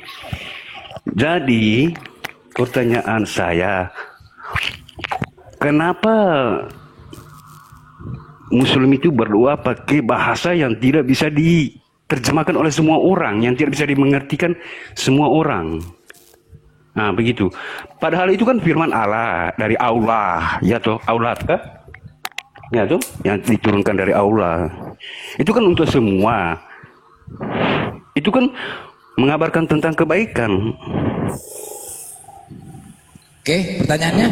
Jadi pertanyaan saya, kenapa Muslim itu berdoa pakai bahasa yang tidak bisa diterjemahkan oleh semua orang, yang tidak bisa dimengertikan semua orang? Nah begitu. Padahal itu kan firman Allah dari Allah, ya toh, Allah kah? Ya tuh, yang diturunkan dari Allah. Itu kan untuk semua. Itu kan mengabarkan tentang kebaikan. Oke, pertanyaannya?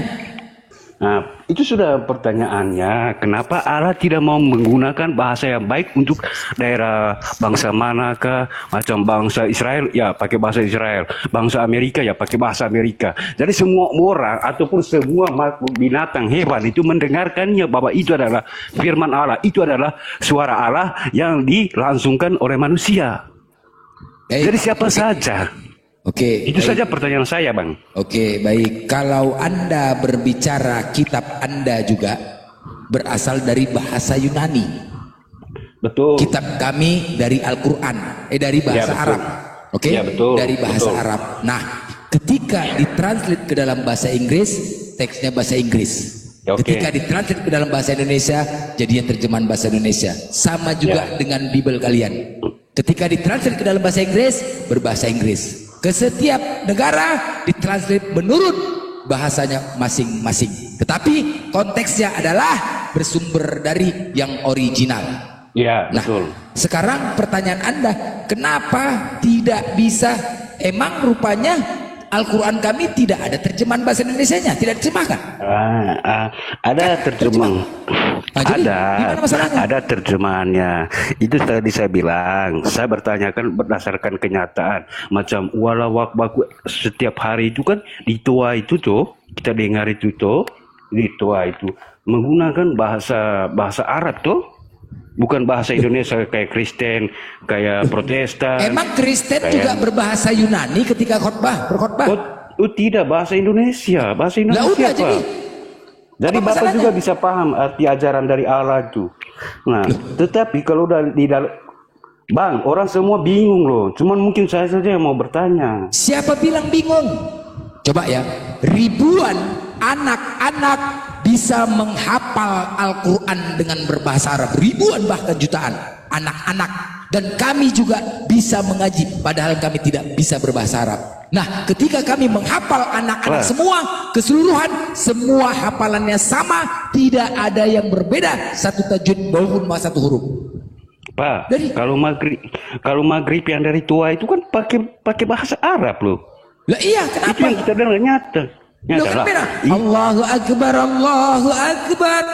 Nah, itu sudah pertanyaannya, kenapa Allah tidak mau menggunakan bahasa yang baik untuk daerah bangsa manakah, macam bangsa Israel, ya pakai bahasa Israel, bangsa Amerika, ya pakai bahasa Amerika. Jadi semua orang ataupun semua makhluk binatang hewan itu mendengarkannya bahwa itu adalah firman Allah, itu adalah suara Allah yang dilangsungkan oleh manusia. Jadi siapa saja. Oke. Itu saja pertanyaan saya, Bang. Oke, baik. Kalau Anda berbicara kitab Anda juga berasal dari bahasa Yunani. Betul. Kitab kami dari Al-Qur'an, dari bahasa Ya, betul. Arab. Oke? Ya, betul. Dari bahasa Betul. Arab. Nah, ketika ditranslate ke dalam bahasa Inggris, teksnya bahasa Inggris. Ya, oke. Ketika ditranslate ke dalam bahasa Indonesia, jadinya terjemahan bahasa Indonesia. Sama juga dengan Bible kalian. Ketika ditranslate ke dalam bahasa Inggris, berbahasa Inggris. Ke setiap negara ditranslate menurut bahasanya masing-masing. Tetapi konteksnya adalah bersumber dari yang original. Ya, Nah, betul. sekarang pertanyaan Anda, kenapa tidak bisa? Emang rupanya Al-Quran kami tidak ada terjemahan bahasa Indonesianya, tidak diterjemahkan. Ada terjemah. Nah, jadi gimana masalahnya? Ada terjemahannya. Itu tadi saya bilang. Saya bertanyakan berdasarkan kenyataan. Macam walau waktu setiap hari itu kan di tua itu tuh kita dengar itu tuh di tua itu menggunakan bahasa Arab tuh. Bukan bahasa Indonesia kayak Kristen, kayak Protestan. Emang Kristen kayak... juga berbahasa Yunani ketika berkhotbah? Tidak, bahasa Indonesia. Bahasa Indonesia, Lah udah, Pak. apa Jadi Bapak masalahnya? juga bisa paham arti ajaran dari Allah itu. Nah, tetapi kalau di dalam Bang, orang semua bingung loh. Cuman mungkin saya saja yang mau bertanya. Siapa bilang bingung? Coba ya, ribuan anak-anak bisa menghafal Al-Quran dengan berbahasa Arab. Ribuan bahkan jutaan anak-anak. Dan kami juga bisa mengaji, padahal kami tidak bisa berbahasa Arab. Nah, ketika kami menghafal anak-anak semua, keseluruhan, semua hafalannya sama, tidak ada yang berbeda. Satu tajwid maupun satu huruf. Pak, kalau maghrib yang dari tua itu kan pakai bahasa Arab loh. Lah iya, kenapa? Itu yang kita dengar nyata. Loh, kan beda. Allahu Akbar, Allahu Akbar,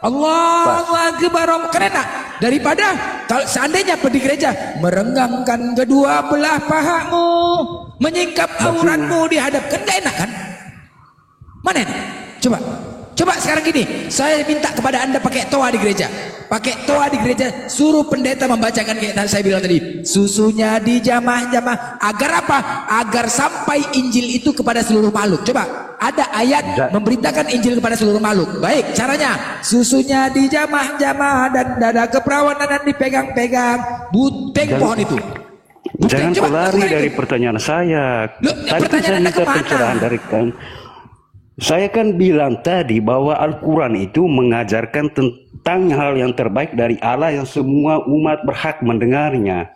Allahu Akbar. Kan enak. Daripada kalau seandainya di gereja merenggangkan kedua belah pahamu, menyingkap auratmu dihadapkan, gak enak kan? Mana enak? Coba sekarang gini, saya minta kepada Anda pakai toa di gereja. Pakai toa di gereja, suruh pendeta membacakan kayak saya bilang tadi. Susunya dijamah-jamah. Agar apa? Agar sampai Injil itu kepada seluruh makhluk. Coba, ada ayat memberitakan Injil kepada seluruh makhluk. Baik, caranya. Susunya dijamah-jamah dan dada keperawanan dan dipegang-pegang. Buteng pohon itu. Jangan lari dari pertanyaan saya. Tadi kan saya minta pencerahan dari kamu. Saya kan bilang tadi bahwa Al-Quran itu mengajarkan tentang hal yang terbaik dari Allah yang semua umat berhak mendengarnya.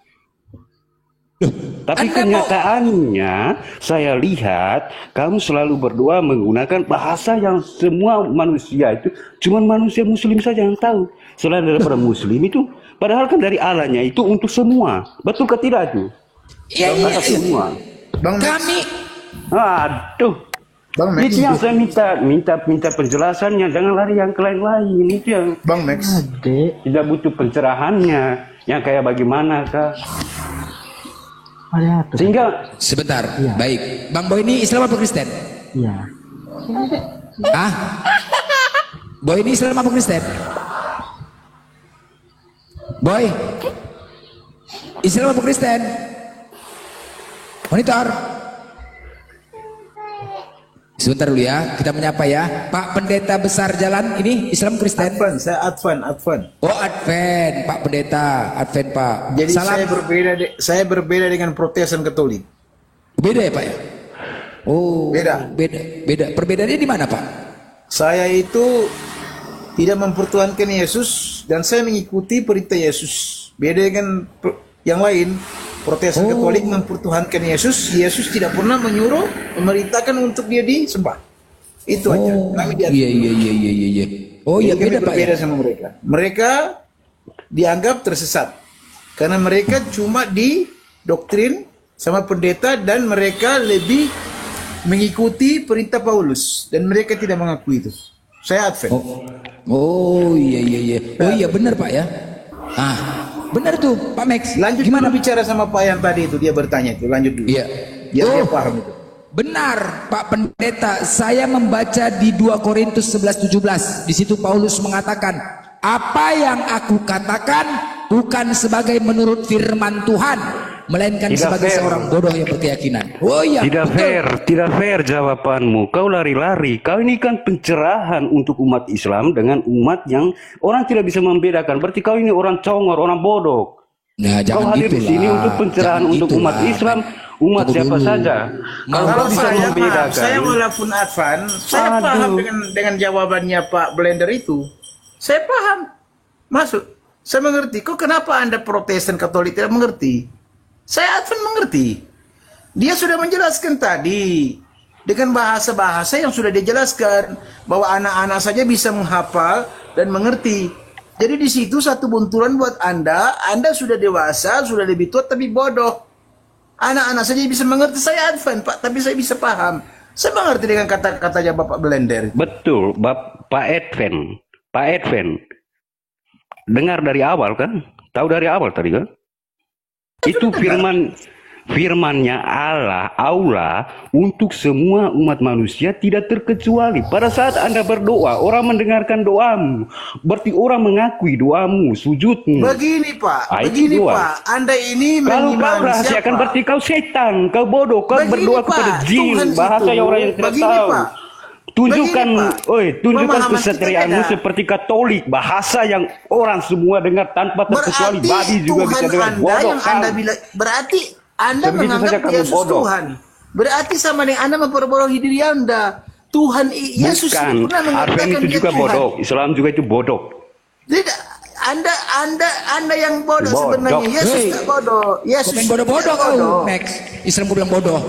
Tapi kenyataannya saya lihat kamu selalu berdoa menggunakan bahasa yang semua manusia itu cuma manusia muslim saja yang tahu. Selain daripada muslim itu padahal kan dari Allahnya itu untuk semua. Betul ke tidak itu? Iya. Semua. Bang Kami aduh. Bang Max, itu yang saya minta penjelasannya, jangan lari yang ke lain-lain. Itu yang Bang Max tidak butuh pencerahannya, yang kayak bagaimana kah? Sehingga sebentar, baik. Bang Boy ini Islam apa Kristen? Iya. Boy ini Islam apa Kristen? Boy, Islam apa Kristen? Monitor. Sebentar dulu ya, kita menyapa ya. Pak Pendeta Besar Jalan ini Islam Kristen? Advent, saya Advent. Oh Advent, Pak Pendeta, Advent Pak. Jadi Salam. saya berbeda dengan Protestan Katolik. Beda ya Pak ya? Oh, beda. Perbedaannya di mana Pak? Saya itu tidak mempertuhankan Yesus dan saya mengikuti perintah Yesus. Beda dengan yang lain. Protestan Katolik mempertuhankan Yesus. Yesus tidak pernah menyuruh memerintahkan untuk dia disembah. Itu aja. Kami diatur. Iya. Oh iya, beda Pak ya. Sama mereka. Mereka dianggap tersesat karena mereka cuma didoktrin sama pendeta dan mereka lebih mengikuti perintah Paulus dan mereka tidak mengakui itu. Saya Advent. Oh iya. Oh iya benar Pak ya. Ah, benar tuh Pak Max. Lanjut Gimana dulu bicara sama Pak yang tadi itu, dia bertanya itu, lanjut dulu. Iya. Biar dia paham itu. Benar Pak Pendeta, saya membaca di 2 Korintus 11:17. Di situ Paulus mengatakan, apa yang aku katakan bukan sebagai menurut firman Tuhan, melainkan Tidak sebagai fair. seorang bodoh yang berkeyakinan. Oh iya, Tidak betul. tidak fair jawabanmu. Kau lari-lari. Kau ini kan pencerahan untuk umat Islam dengan umat yang orang tidak bisa membedakan. Berarti kau ini orang congor, orang bodoh. Nah, Kau jangan hadir di gitulah. sini untuk pencerahan Jangan untuk gitulah. umat Islam, umat Tunggu siapa dulu. saja. Kalau Kalau kau bisa saya membedakan. saya walaupun Advan, saya Aduh. paham dengan jawabannya Pak Blender itu. Saya paham. Masuk. Saya mengerti. Kok kenapa Anda Protestan Katolik tidak mengerti? Saya Advan mengerti. Dia sudah menjelaskan tadi dengan bahasa-bahasa yang sudah dijelaskan bahwa anak-anak saja bisa menghafal dan mengerti. Jadi di situ satu bunturan buat Anda sudah dewasa, sudah lebih tua tapi bodoh. Anak-anak saja bisa mengerti, saya Advan Pak, tapi saya bisa paham. Saya mengerti dengan kata-katanya Bapak Blender. Betul, Pak Edven. Pak Edven. Dengar dari awal kan? Tahu dari awal tadi kan? Itu firmannya Allah untuk semua umat manusia tidak terkecuali. Pada saat Anda berdoa, orang mendengarkan doamu. Berarti orang mengakui doamu, sujudmu. Begini Pak, Itu doa. Pak, Anda ini Kalau kau mengimani rahasiakan siapa? berarti kau setan, kau bodoh, kau Begini, berdoa Pak, kepada jin, Tuhan bahasa itu, yang orang yang tidak begini, tahu. Pak. Tunjukkan, Begini, Pak. tunjukkan Pemahaman kesetriaanmu kita beda. seperti Katolik, bahasa yang orang semua dengar tanpa terkecuali. Berarti Babi juga bisa Tuhan dengar. Anda Bodoh yang kau. Anda bilang, berarti Anda Sebegitu saja menganggap kamu Yesus bodoh. Tuhan. Berarti sama dengan Anda memperbodohi diri Anda. Tuhan Yesus Bukan, itu pernah Advent mengatakan itu dia juga Tuhan. bodoh. Islam juga itu bodoh. Tidak, Anda yang bodoh Bodoh. sebenarnya. Yesus Hei, tidak bodoh. Yesus Komen bodoh-bodoh tidak kau, Max. Islam kau bilang bodoh.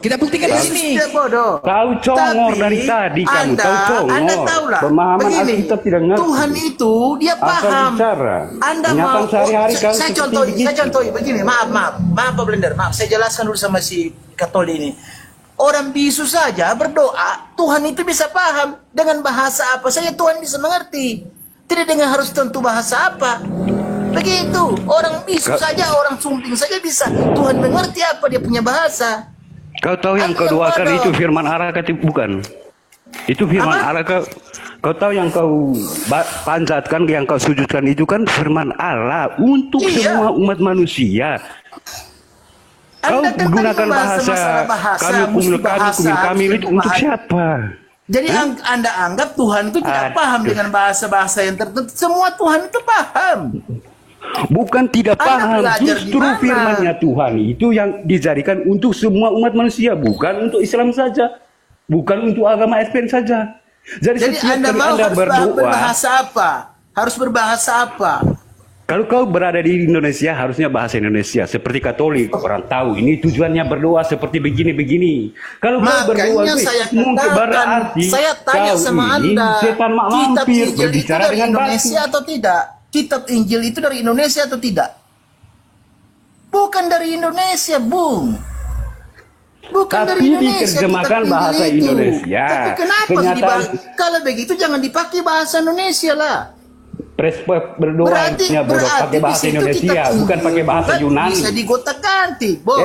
Kita buktikan di Yesus sini. tidak bodoh. Kau congor Tapi dari tadi kamu, kau congor. Anda tahulah. Pemahaman Begini, Alkitab tidak ngerti. Tuhan itu dia Asal paham. bicara. Anda Kenyataan mau sehari-hari kau saya seperti contohi, begitu. saya contohi begini. Maaf Pak Blender. Maaf, saya jelaskan dulu sama si Katolik ini. Orang bisu saja berdoa, Tuhan itu bisa paham dengan bahasa apa saja Tuhan bisa mengerti. Tidak dengan harus tentu bahasa apa. Begitu, orang bisu saja, orang sumping saja bisa. Tuhan mengerti apa dia punya bahasa. Kau tahu yang Anda kau yang doakan bodoh. itu firman Allah kan bukan? Itu firman Apa? Allah kau tahu yang kau panjatkan, yang kau sujudkan itu kan firman Allah untuk Iya. semua umat manusia. Kau Anda kan menggunakan tadi membahas bahasa masalah bahasa, kami mesti kumil bahasa, kami mesti itu untuk dipahami. siapa? Jadi Anda anggap Tuhan itu tidak Aduh. paham dengan bahasa-bahasa yang tertentu. Semua Tuhan itu paham. Bukan tidak Anda paham, belajar justru di mana? firmannya Tuhan itu yang dijadikan untuk semua umat manusia, bukan untuk Islam saja, bukan untuk agama Advent saja. Jadi Jadi setiap Anda kali mau Anda harus berdoa, berbahasa apa? Harus berbahasa apa? kalau kau berada di Indonesia harusnya bahasa Indonesia seperti Katolik, orang tahu ini tujuannya berdoa seperti begini-begini. Kalau kau berdoa Makanya saya mungkin katakan, berarti saya tanya kau sama ini Anda, setan mak kitab lampir Injil itu berbicara dari dengan Indonesia batu. atau tidak? Kitab Injil itu dari Indonesia atau tidak? Bukan dari Indonesia, Bung. Bukan Tapi dari Indonesia. diterjemahkan kitab Injil bahasa itu. Indonesia. Tapi kenapa Kenyataan- kalau begitu jangan dipakai bahasa Indonesia lah. Berdoa bodoh pakai di bahasa situ Indonesia, kitab bukan Injil pakai bahasa kan Yunani. Bisa digotak-ganti, bos.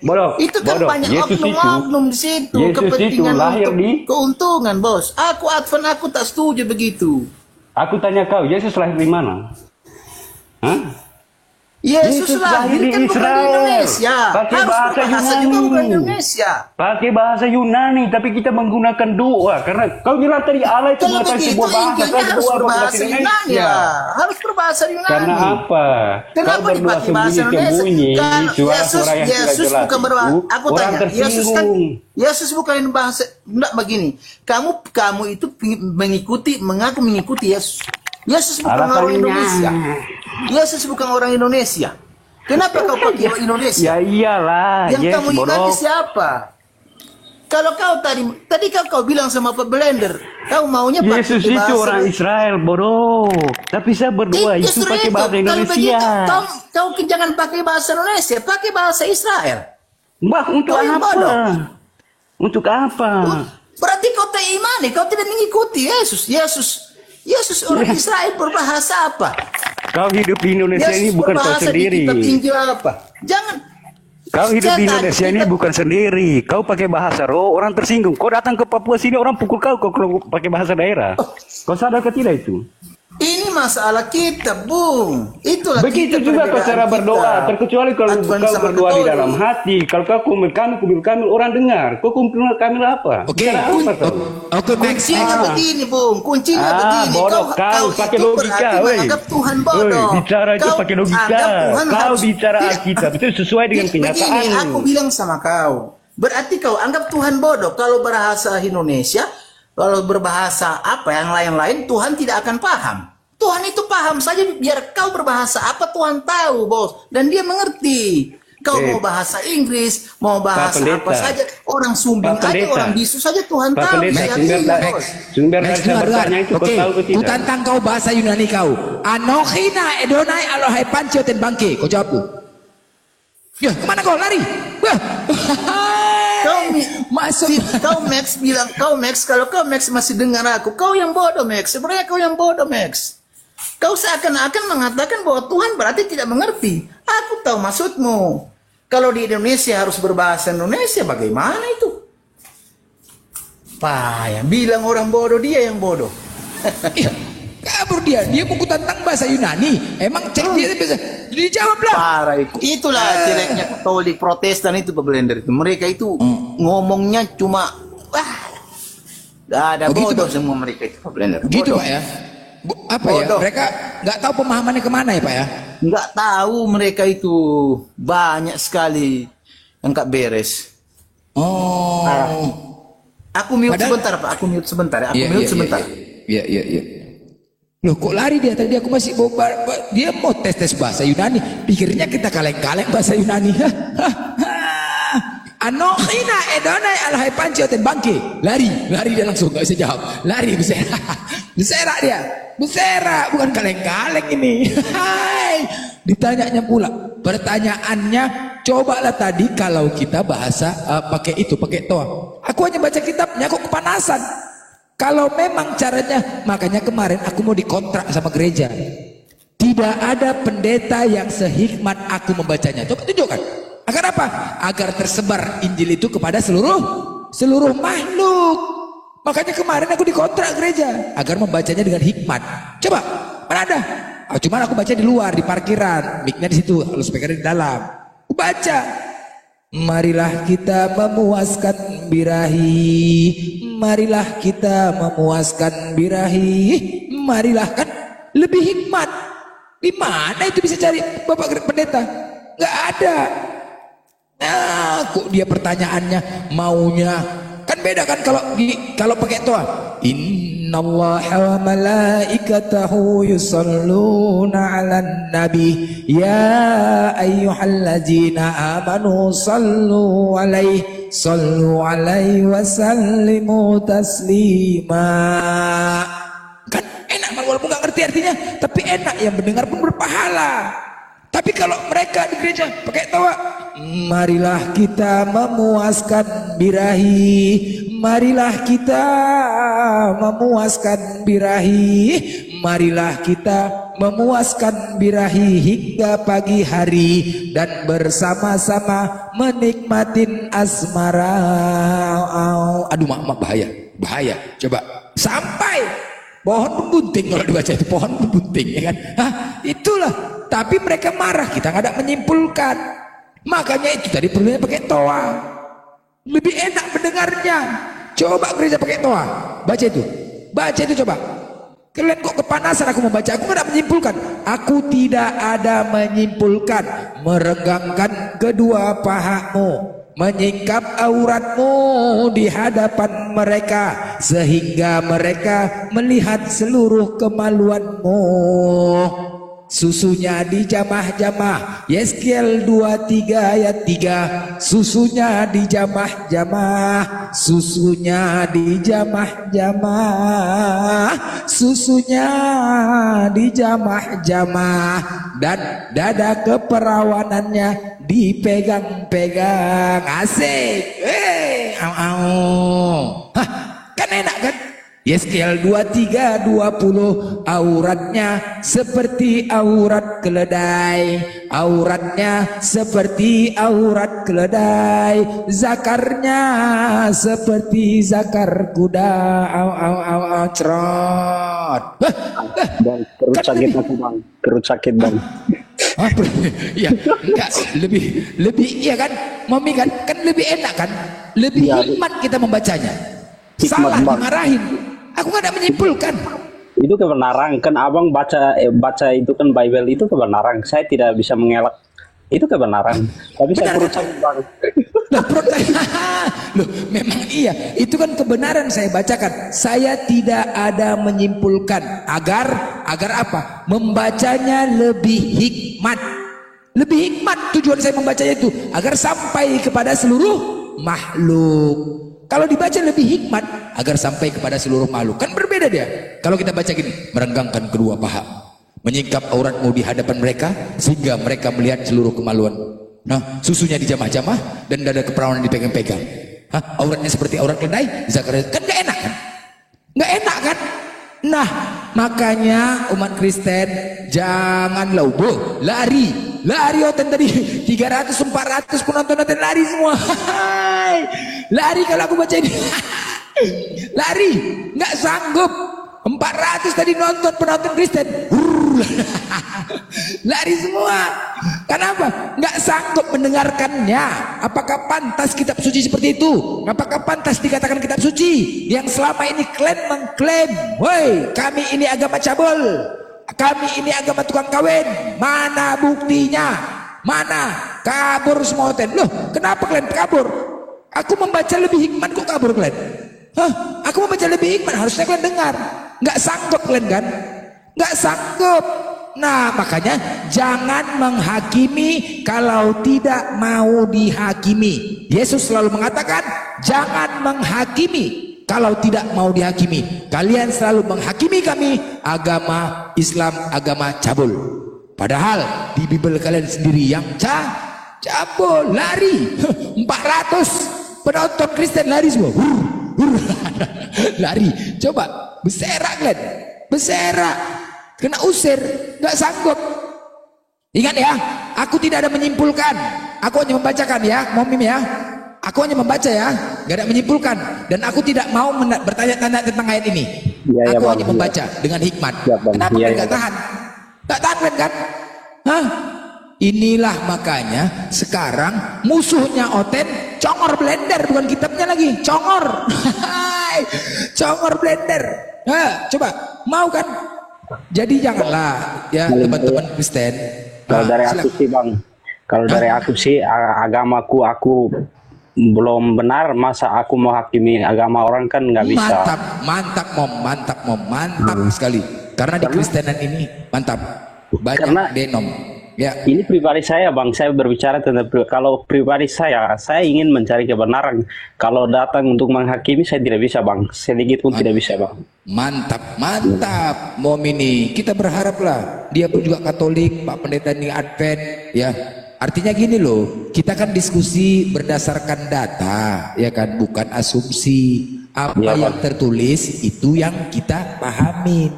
Bodoh, Itu kan bodoh. banyak Yesus itu- oknum-oknum di situ. Yesus itu Kepentingan lahir untuk di- keuntungan, bos. Aku Advent, aku tak setuju begitu. Aku tanya kau, Yesus lahir di mana? Hah? Yesus lahir di kan bukan di Israel. Indonesia. Pakai Harus bahasa berbahasa Yunani. juga bukan di Indonesia. Pakai bahasa Yunani, tapi kita menggunakan doa karena kau bilang tadi Allah itu Kalau mengatakan begitu sebuah bahasa, Injilnya kan harus doa berbahasa bahasa Yunani Indonesia. lah. Harus berbahasa Yunani. Karena apa? Kenapa Kau berdoa dipakai bahasa Indonesia? sembunyi-sembunyi, Kalau suara-suara yang tidak Yesus jelas bukan berbahasa. itu, Aku orang tanya, Yesus kan tersinggung. Yesus bukan bahasa. Enggak begini. Kamu itu mengaku mengikuti Yesus. Yesus bukan Alasannya. orang Indonesia. Yesus bukan orang Indonesia. Kenapa kau pakai orang Indonesia? Ya iyalah, Yang kamu bodoh. ikuti siapa? Kalau kau tadi kau bilang sama Pak Blender, kau maunya pakai Yesus itu bahasa orang Israel, bodoh. Tapi saya berdoa itu justru pakai itu. bahasa Kalau Indonesia. begitu, kau jangan pakai bahasa Indonesia, pakai bahasa Israel. Mbah, untuk Kau yang apa? bodoh. Untuk apa? Berarti kau tak imani, kau tidak mengikuti Yesus. Yesus orang Israel berbahasa apa? Kau hidup di Indonesia ini bukan kau sendiri. Di kitab Injil apa? Jangan. Kau hidup di Indonesia ini bukan sendiri. Kau pakai bahasa roh, orang tersinggung. Kau datang ke Papua sini, orang pukul kau pakai bahasa daerah. Kau sadar ke tidak itu? Ini masalah kita, Bung. Itulah begitu juga kau cara berdoa. Terkecuali kalau kau berdoa di dalam hati. Kalau kau kumpul kami, orang dengar. Kau kumpul kami apa? Oke, kuncinya begini, Bung. Kuncinya begini. Bodoh, kau pakai logika, menganggap Tuhan bodoh. Bicara aja pakai logika. Kau bicara Alkitab itu sesuai dengan kenyataan. Begini, aku bilang sama kau. Berarti kau anggap Tuhan bodoh. Kalau bahasa Indonesia, kalau berbahasa apa yang lain-lain, Tuhan tidak akan paham. Tuhan itu paham saja, biar kau berbahasa apa Tuhan tahu, bos. Dan dia mengerti. Kau mau bahasa Inggris, mau bahasa apa saja, orang Sumbing aja, orang Bisu saja Tuhan tahu. Sumber dari sahabatnya itu kau tahu ke tidak? Ku tantang kau bahasa Yunani kau. Anochina Edonai Alohai Pancio ten Bangke. Kau jawab tuh. Ya, kemana kau lari? Kau Max bilang, kalau kau Max masih dengar aku, kau yang bodoh Max. Sebenarnya kau yang bodoh Max. Kau seakan-akan mengatakan bahwa Tuhan berarti tidak mengerti. Aku tahu maksudmu. Kalau di Indonesia harus berbahasa Indonesia, bagaimana itu? Payah, bilang orang bodoh, dia yang bodoh. Kabur dia mau kutantang bahasa Yunani. Emang cek dia bisa dijawab lah. Parah itu. Itulah jeleknya Katolik Protestan itu, Pak Blender itu. Mereka itu ngomongnya cuma gak ada bodoh semua mereka itu, Pak Blender. Gitu Pak ya. Apa bodoh. Ya? Mereka nggak tahu pemahamannya kemana ya Pak ya? Nggak tahu, mereka itu banyak sekali yang gak beres. Aku mute sebentar Pak. Aku mute sebentar. Iya. Loh kok lari dia? Tadi aku masih dia mau tes bahasa Yunani. Pikirnya kita kaleng-kaleng bahasa Yunani. Anochina Edonai Alhai Pancio ten Bangke. Lari dia langsung, gak bisa jawab. Lari berserak dia. Berserak, bukan kaleng-kaleng ini. Ditanyanya pula. Pertanyaannya, cobalah tadi kalau kita bahasa pakai toa. Aku hanya baca kitabnya, kok kepanasan. Kalau memang caranya, makanya kemarin aku mau dikontrak sama gereja. Tidak ada pendeta yang sehikmat aku membacanya. Coba tunjukkan. Agar apa? Agar tersebar Injil itu kepada seluruh makhluk. Makanya kemarin aku dikontrak gereja agar membacanya dengan hikmat. Coba, mana ada? Cuman aku baca di luar, di parkiran, mic-nya di situ, lalu speaker di dalam. Aku baca. Marilah kita memuaskan birahi. Marilah kita memuaskan birahi. Marilah, kan lebih hikmat. Di mana itu bisa cari Bapak pendeta? Nggak ada. Nah, kok dia pertanyaannya maunya kan beda kan kalau pakai toa. Innallaha wa malaikatahu yusalluna 'alan nabi ya ayyuhalladzina amanu sallu 'alaihi wa sallimu taslima. Kan enak walaupun nggak ngerti artinya, tapi enak, yang mendengar pun berpahala. Tapi kalau mereka di gereja pakai toa, marilah kita memuaskan birahi, marilah kita memuaskan birahi, marilah kita memuaskan birahi hingga pagi hari dan bersama-sama menikmatin asmara. Aduh mak bahaya. Coba sampai pohon pembunting, kalau dibaca itu pohon pembunting, ya kan? Itulah. Tapi mereka marah, kita nggak ada menyimpulkan. Makanya itu tadi perlunya pakai toa. Lebih enak mendengarnya. Coba gereja pakai toa. Baca itu coba. Kalian kok kepanasan aku membaca? Aku nggak ada menyimpulkan. Aku tidak ada menyimpulkan. Merenggangkan kedua pahamu, menyingkap auratmu di hadapan mereka sehingga mereka melihat seluruh kemaluanmu. Susunya dijamah-jamah. Yeskiel 23 ayat 3. Susunya dijamah-jamah. Susunya dijamah-jamah. Susunya dijamah-jamah. Dan dada keperawanannya dipegang-pegang. Asik. Hah, enak kan? Yeskiel 23:20, auratnya seperti aurat keledai, auratnya seperti aurat keledai, zakarnya seperti zakar kuda, cerot. Bang, perut Kan sakit lebih- aku bang, perut sakit bang. Ya, enggak, lebih iya kan? Mami kan lebih enak kan? Lebih Iya. hikmat kita membacanya. Hikmat, Salah Bang. dimarahin. Aku kan ada menyimpulkan. Itu kebenaran kan abang baca itu kan Bible itu kebenaran. Saya tidak bisa mengelak. Itu kebenaran. Tapi saya Benar. perut sakit bang. Loh, memang iya. Itu kan kebenaran saya bacakan. Saya tidak ada menyimpulkan agar apa? Membacanya lebih hikmat. Lebih hikmat tujuan saya membacanya itu agar sampai kepada seluruh makhluk. Kalau dibaca lebih hikmat agar sampai kepada seluruh makhluk. Kan berbeda dia. Kalau kita baca gini, merenggangkan kedua paha, menyingkap auratmu di hadapan mereka sehingga mereka melihat seluruh kemaluan. Nah, susunya dijamah-jamah dan dada keperawanan dipegang-pegang. Hah, auratnya seperti aurat keledai, Zakaria kan gak enak kan? Gak enak kan? Nah, makanya umat Kristen janganlah lari oten tadi 300-400 penonton oten lari semua. Lari kalau aku baca ini. Lari, nggak sanggup. 400 tadi nonton penonton Kristen. Lari semua. Kenapa? Nggak sanggup mendengarkannya. Apakah pantas kitab suci seperti itu? Apakah pantas dikatakan kitab suci yang selama ini kalian mengklaim, woi kami ini agama cabul, kami ini agama tukang kawin? Mana buktinya? Mana? Kabur semua ten. Loh, kenapa kalian kabur? Aku membaca lebih hikmat kok kabur kalian? Hah? Aku membaca lebih hikmat, harusnya kalian dengar. Nggak sanggup kalian kan? Nggak sanggup. Nah, makanya jangan menghakimi kalau tidak mau dihakimi. Yesus selalu mengatakan, jangan menghakimi kalau tidak mau dihakimi. Kalian selalu menghakimi kami, agama Islam, agama cabul. Padahal di Bible kalian sendiri yang cabul, lari. 400 penonton Kristen lari semua. Lari. Coba berserak kalian. Berserak. Kena usir. Gak sanggup. Ingat ya, aku tidak ada menyimpulkan. Aku hanya membacakan ya, Momim ya. Aku hanya membaca ya, gak ada menyimpulkan. Dan aku tidak mau bertanya-tanya tentang ayat ini. Ya, Aku Bang, hanya membaca dengan hikmat. Ya, Bang. Kenapa Ya, kalian ya, gak tahan? Gak tahan kalian kan? Hah? Inilah makanya sekarang musuhnya Oten congor blender, bukan kitabnya lagi, congor. Congor blender. Nah, coba mau kan? Jadi janganlah ya teman-teman Kristen. Kalau dari silakan. aku sih bang, kalau dari aku sih agamaku aku belum benar, masa aku mau hakimi agama orang kan nggak bisa. Mantap sekali. Karena di Kristenan ini mantap. Banyak Karena- denom. Ya. Ini pribadi saya bang, saya berbicara tentang kalau pribadi saya ingin mencari kebenaran. Kalau datang untuk menghakimi saya tidak bisa bang, sedikit pun tidak bisa bang. Mantap. Mom ini kita berharaplah dia pun juga Katolik, Pak Pendeta ini Advent, ya. Artinya gini loh, kita kan diskusi berdasarkan data, ya kan, bukan asumsi. Apa Ya, yang tertulis itu yang kita pahamin.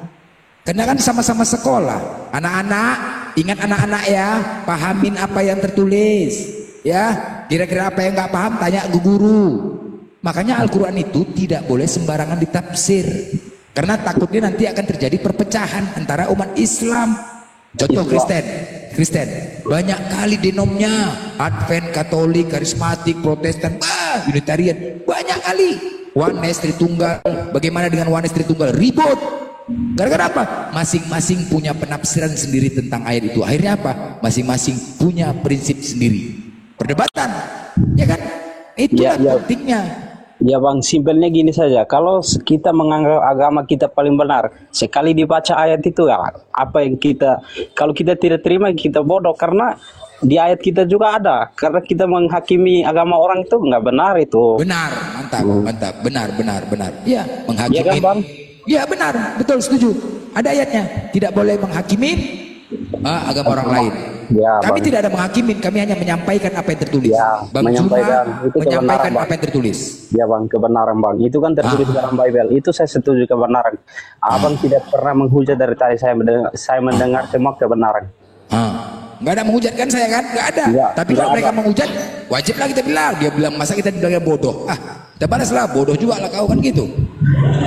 Karena kan sama-sama sekolah, anak-anak, ingat anak-anak ya, pahamin apa yang tertulis, ya. Kira-kira apa yang nggak paham tanya ke guru. Makanya Al-Quran itu tidak boleh sembarangan ditafsir, karena takutnya nanti akan terjadi perpecahan antara umat Islam. Contoh Kristen, banyak kali denomnya, Advent, Katolik, Karismatik, Protestan, Unitarian, banyak kali. Oneness Tritunggal, bagaimana dengan Oneness Tritunggal? Ribut. Gara-gara apa? Masing-masing punya penafsiran sendiri tentang ayat itu. Akhirnya apa? Masing-masing punya prinsip sendiri. Perdebatan, ya kan? Itulah Ya. pentingnya. Ya bang, simpelnya gini saja. Kalau kita menganggap agama kita paling benar, sekali dibaca ayat itu ya, apa yang kita, kalau kita tidak terima kita bodoh, karena di ayat kita juga ada. Karena kita menghakimi agama orang itu nggak benar itu. Benar, mantap, benar. Ya, menghakimi. Ya kan, Bang? Ya benar, betul, setuju. Ada ayatnya, tidak boleh menghakimi agama orang lain. Ya, Kami Bang. tidak ada menghakimin, kami hanya menyampaikan apa yang tertulis. Ya, Bang menyampaikan Zuma itu menyampaikan kebenaran, apa yang tertulis. Ya Bang, kebenaran Bang. Itu kan tertulis dalam Bible. Itu saya setuju kebenaran. Abang tidak pernah menghujat dari tadi saya mendengar semua kebenaran. Nggak ada menghujat kan saya kan? Nggak ada. Nggak, Tapi nggak kalau mereka ada. menghujat, wajiblah kita bilang. Dia bilang masa kita dibilangnya bodoh. Kita balaslah, bodoh juga lah kau kan gitu.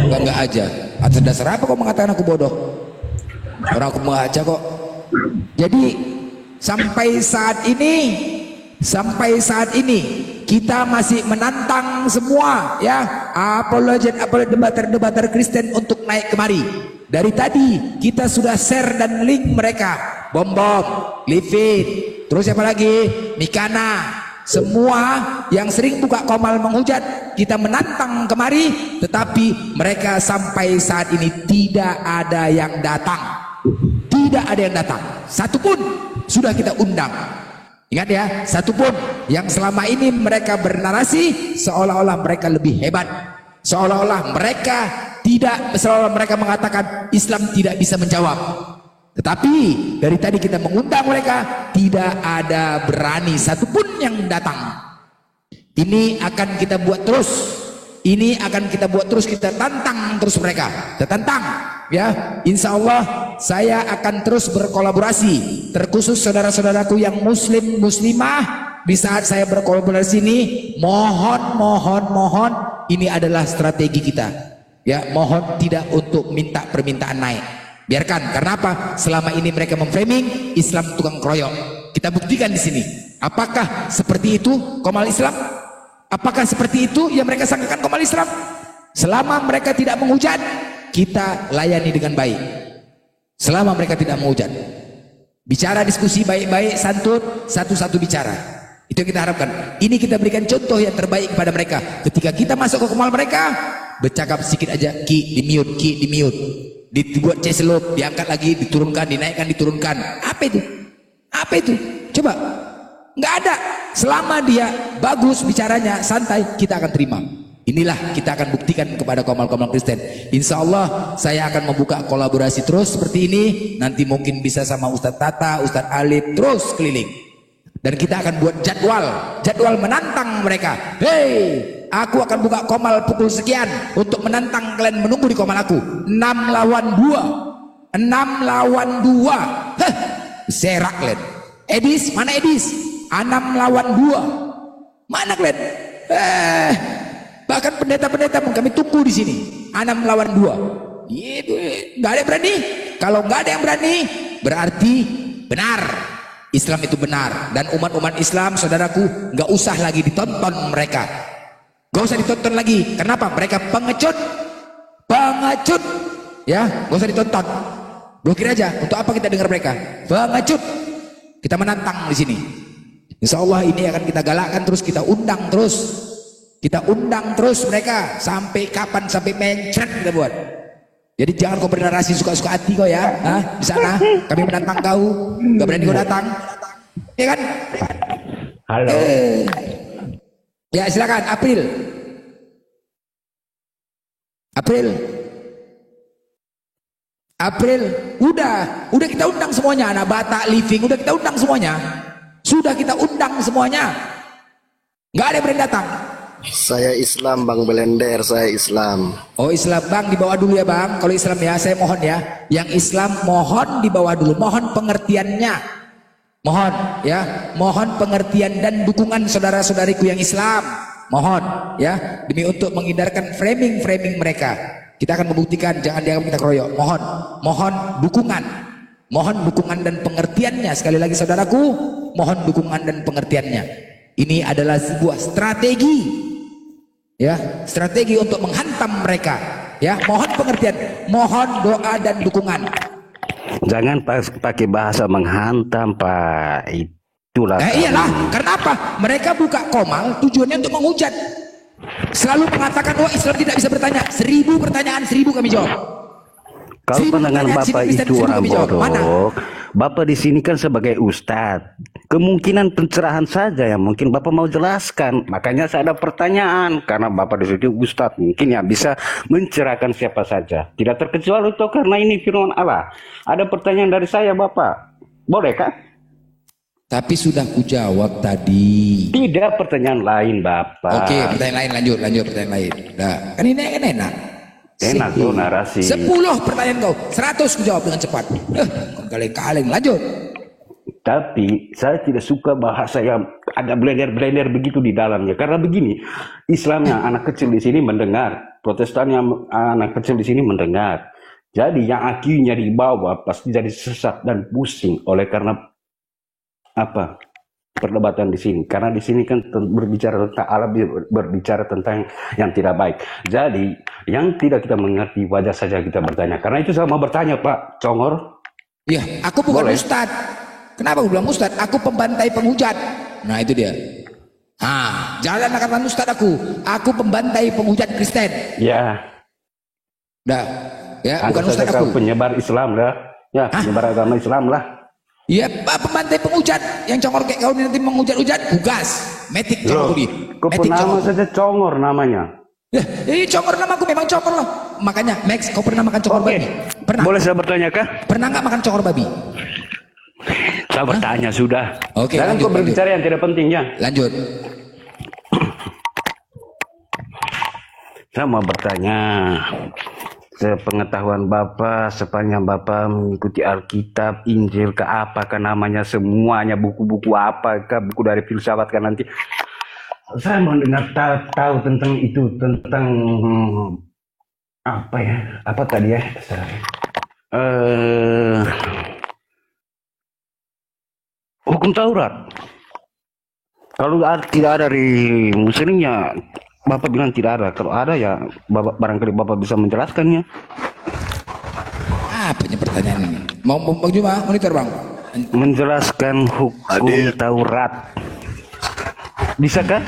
Enggak aja. Atas dasar apa kau mengatakan aku bodoh? Orang aku mengaca kok. Jadi sampai saat ini kita masih menantang semua ya apologet debater Kristen untuk naik kemari. Dari tadi kita sudah share dan link mereka, Bom, Livit, terus siapa lagi, Mikana, semua yang sering buka komal menghujat kita menantang kemari, tetapi mereka sampai saat ini tidak ada yang datang. Tidak ada yang datang, satupun sudah kita undang. Ingat ya, satupun yang selama ini mereka bernarasi seolah-olah mereka lebih hebat, seolah-olah mereka mengatakan Islam tidak bisa menjawab. Tetapi dari tadi kita mengundang mereka, tidak ada berani satupun yang datang. Ini akan kita buat terus. Kita tantang terus mereka. Kita tantang ya. Insya Allah saya akan terus berkolaborasi, terkhusus saudara-saudaraku yang muslimah. Di saat saya berkolaborasi ini, mohon ini adalah strategi kita ya. Mohon tidak untuk minta permintaan naik, biarkan. Karena apa? Selama ini mereka memframing Islam tukang kroyok. Kita buktikan di sini. Apakah seperti itu komal Islam? Apakah seperti itu yang mereka sangkakan komal Islam? Selama mereka tidak menghujat, kita layani dengan baik. Selama mereka tidak menghujat, bicara diskusi baik-baik, santun, satu-satu bicara. Itu yang kita harapkan. Ini kita berikan contoh yang terbaik kepada mereka. Ketika kita masuk ke komal mereka, bercakap sedikit aja, ki di mute, dibuat ceselop, diangkat lagi, diturunkan, dinaikkan, diturunkan. Apa itu? Coba. Nggak ada. Selama dia bagus bicaranya, santai, kita akan terima. Inilah kita akan buktikan kepada komal-komal Kristen. Insya Allah saya akan membuka kolaborasi terus seperti ini. Nanti mungkin bisa sama Ustadz Tata, Ustadz Alif, terus keliling. Dan kita akan buat jadwal menantang mereka. Hei, aku akan buka komal pukul sekian untuk menantang kalian menunggu di komal aku. 6 lawan 2. Heh, serak kalian. Edis, mana Edis? 6 lawan 2. Mana kalian? Bahkan pendeta-pendeta pun kami tunggu di sini. 6 lawan 2. Itu nggak ada yang berani. Kalau nggak ada yang berani, berarti benar. Islam itu benar. Dan umat-umat Islam, saudaraku, nggak usah lagi ditonton mereka. Nggak usah ditonton lagi. Kenapa? Mereka pengecut. Ya, nggak usah ditonton. Blokir aja. Untuk apa kita dengar mereka? Pengecut. Kita menantang di sini. Insya Allah ini akan kita galakkan terus, kita undang terus mereka sampai kapan, sampai mencret kita buat. Jadi jangan kau bernarasi suka-suka hati kau ya, di sana kami menantang kau, nggak berani kau datang, ya kan? Halo. Ya silakan, April, udah kita undang semuanya, anak Batak, Living, udah kita undang semuanya. Sudah kita undang semuanya. Nggak ada yang berani datang. Saya Islam, Bang Belender, saya Islam. Oh Islam, Bang, di bawah dulu ya Bang. Kalau Islam ya, saya mohon ya. Yang Islam mohon di bawah dulu. Mohon pengertiannya. Mohon ya. Mohon pengertian dan dukungan saudara-saudariku yang Islam. Mohon ya. Demi untuk menghindarkan framing mereka. Kita akan membuktikan, jangan dianggap kita keroyok. Mohon dukungan. Mohon dukungan dan pengertiannya. Sekali lagi saudaraku, mohon dukungan dan pengertiannya. Ini adalah sebuah strategi, ya, strategi untuk menghantam mereka. Ya, mohon pengertian, mohon doa dan dukungan. Jangan pakai bahasa menghantam, Pak. Itulah. Iyalah, karena apa? Mereka buka komal tujuannya untuk menghujat. Selalu mengatakan, wah Islam tidak bisa bertanya. 1000 pertanyaan, 1000 kami jawab. Kalau pandangan Bapak itu orang bodoh, Bapak di sini kan sebagai ustadz. Kemungkinan pencerahan saja yang mungkin Bapak mau jelaskan. Makanya saya ada pertanyaan. Karena Bapak di sini ustadz, mungkin ya bisa mencerahkan siapa saja. Tidak terkecuali itu karena ini firman Allah. Ada pertanyaan dari saya Bapak. Boleh kah? Tapi sudah kujawab tadi. Tidak, pertanyaan lain Bapak. Oke, pertanyaan lain, lanjut pertanyaan lain. Nah, kan ini kan enak. Enak tuh narasi. 10 pertanyaan kau, 100 kujawab dengan cepat. Kaleng-kaleng, lanjut. Tapi saya tidak suka bahasa yang ada blender-blender begitu di dalamnya. Karena begini, Islamnya anak kecil di sini mendengar, Protestannya anak kecil di sini mendengar. Jadi yang akhirnya di bawah pasti jadi sesat dan pusing oleh karena apa? Perdebatan di sini. Karena di sini kan berbicara tentang alam, berbicara tentang yang tidak baik. Jadi yang tidak kita mengerti wajar saja kita bertanya. Karena itu saya mau bertanya Pak Congor. Iya, aku bukan Boleh. Ustad. Kenapa aku bilang Ustad? Aku pembantai penghujat. Nah itu dia. Jangan katakan Ustad aku. Aku pembantai penghujat Kristen. Ya. Dah. Ya, Anggap bukan saja Ustad kau aku. penyebar Islam lah. Ya, penyebar agama Islam lah. Iya, pembantai penghujat yang congor kayak kau nanti menghujat-hujat, tugas. Metik congor di. Kau nama saja Congor namanya. Ini congor nama aku memang congor loh. Makanya Max, kau pernah makan congor babi? Pernah? Boleh saya bertanya kah? Pernah nggak makan congor babi? Saya bertanya sudah. Oke, Jangan lanjut, kau berbicara yang tidak penting ya. Lanjut. Saya mau bertanya. Sepengetahuan Bapak, sepanjang Bapak mengikuti Alkitab, Injil, ke apakah namanya semuanya, buku-buku apakah, buku dari filsafat kan nanti. Saya mau dengar tahu tentang itu, tentang apa ya, apa tadi ya? Hukum Taurat. Kalau tidak ada di Muslimnya, Bapak bilang tidak ada. Kalau ada ya barangkali Bapak bisa menjelaskannya. Apanya pertanyaan ini? Mau Bang Juma monitor Bang? Menjelaskan hukum Taurat. Bisa kan?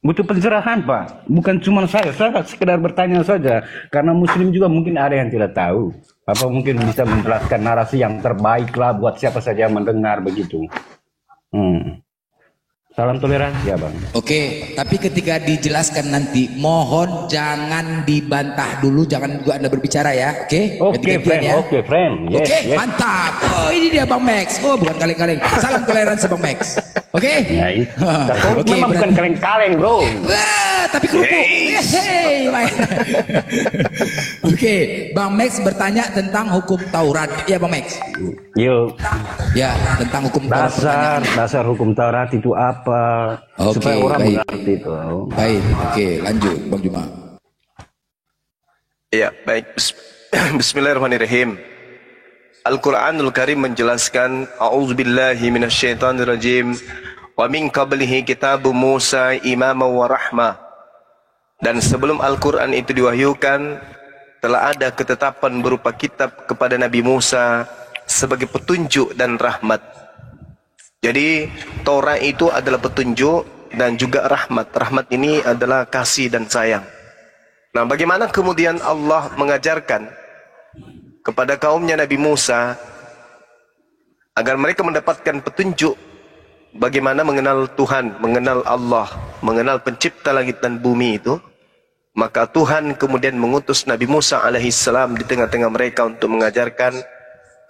Butuh pencerahan Pak. Bukan cuma saya sekedar bertanya saja. Karena Muslim juga mungkin ada yang tidak tahu. Bapak mungkin bisa menjelaskan narasi yang terbaik lah buat siapa saja yang mendengar begitu. Salam toleransi ya Bang. Oke, tapi ketika dijelaskan nanti mohon jangan dibantah dulu, jangan juga Anda berbicara ya. Oke? Oke, friend. Ya? Oke, friend. Yes, Oke, yes. mantap. Oh, ini dia Bang Max. Oh, bukan kaleng-kaleng. Salam toleransi Bang Max. Oke? Ya, Oke, memang bukan kaleng-kaleng, Bro. Wah, tapi kerupuk. Hey. Oke, Bang Max bertanya tentang hukum Taurat. Ya, Bang Max. Yuk. Ya, tentang hukum Taurat. Dasar hukum Taurat itu apa? Oke, supaya orang baik. mengerti itu. Baik, oke, lanjut Bang Juma. Ya, baik. Bismillahirrahmanirrahim. Al-Quranul Karim menjelaskan A'udzubillahi minasyaitonirrajim wa min qablihi kitabu Musa imama wa rahmah. Dan sebelum Al-Quran itu diwahyukan telah ada ketetapan berupa kitab kepada Nabi Musa sebagai petunjuk dan rahmat. Jadi Taurat itu adalah petunjuk dan juga rahmat. Rahmat ini adalah kasih dan sayang. Nah, bagaimana kemudian Allah mengajarkan kepada kaumnya Nabi Musa agar mereka mendapatkan petunjuk bagaimana mengenal Tuhan, mengenal Allah, mengenal pencipta langit dan bumi itu. Maka Tuhan kemudian mengutus Nabi Musa alaihissalam di tengah-tengah mereka untuk mengajarkan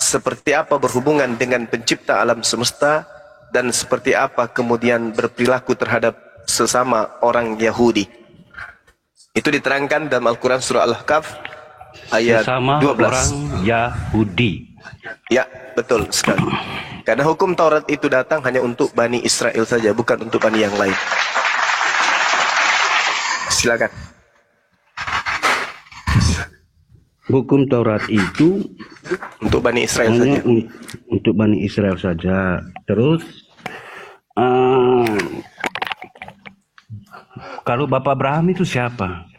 seperti apa berhubungan dengan pencipta alam semesta dan seperti apa kemudian berperilaku terhadap sesama orang Yahudi. Itu diterangkan dalam Al-Quran surah Al-Kahf ayat Sesama 12. orang Yahudi. Ya, betul sekali. Karena hukum Taurat itu datang hanya untuk Bani Israel saja, bukan untuk Bani yang lain. Silakan. Hukum Taurat itu untuk Bani Israel hanya saja. Untuk Bani Israel saja. Terus kalau Bapak Abraham itu siapa?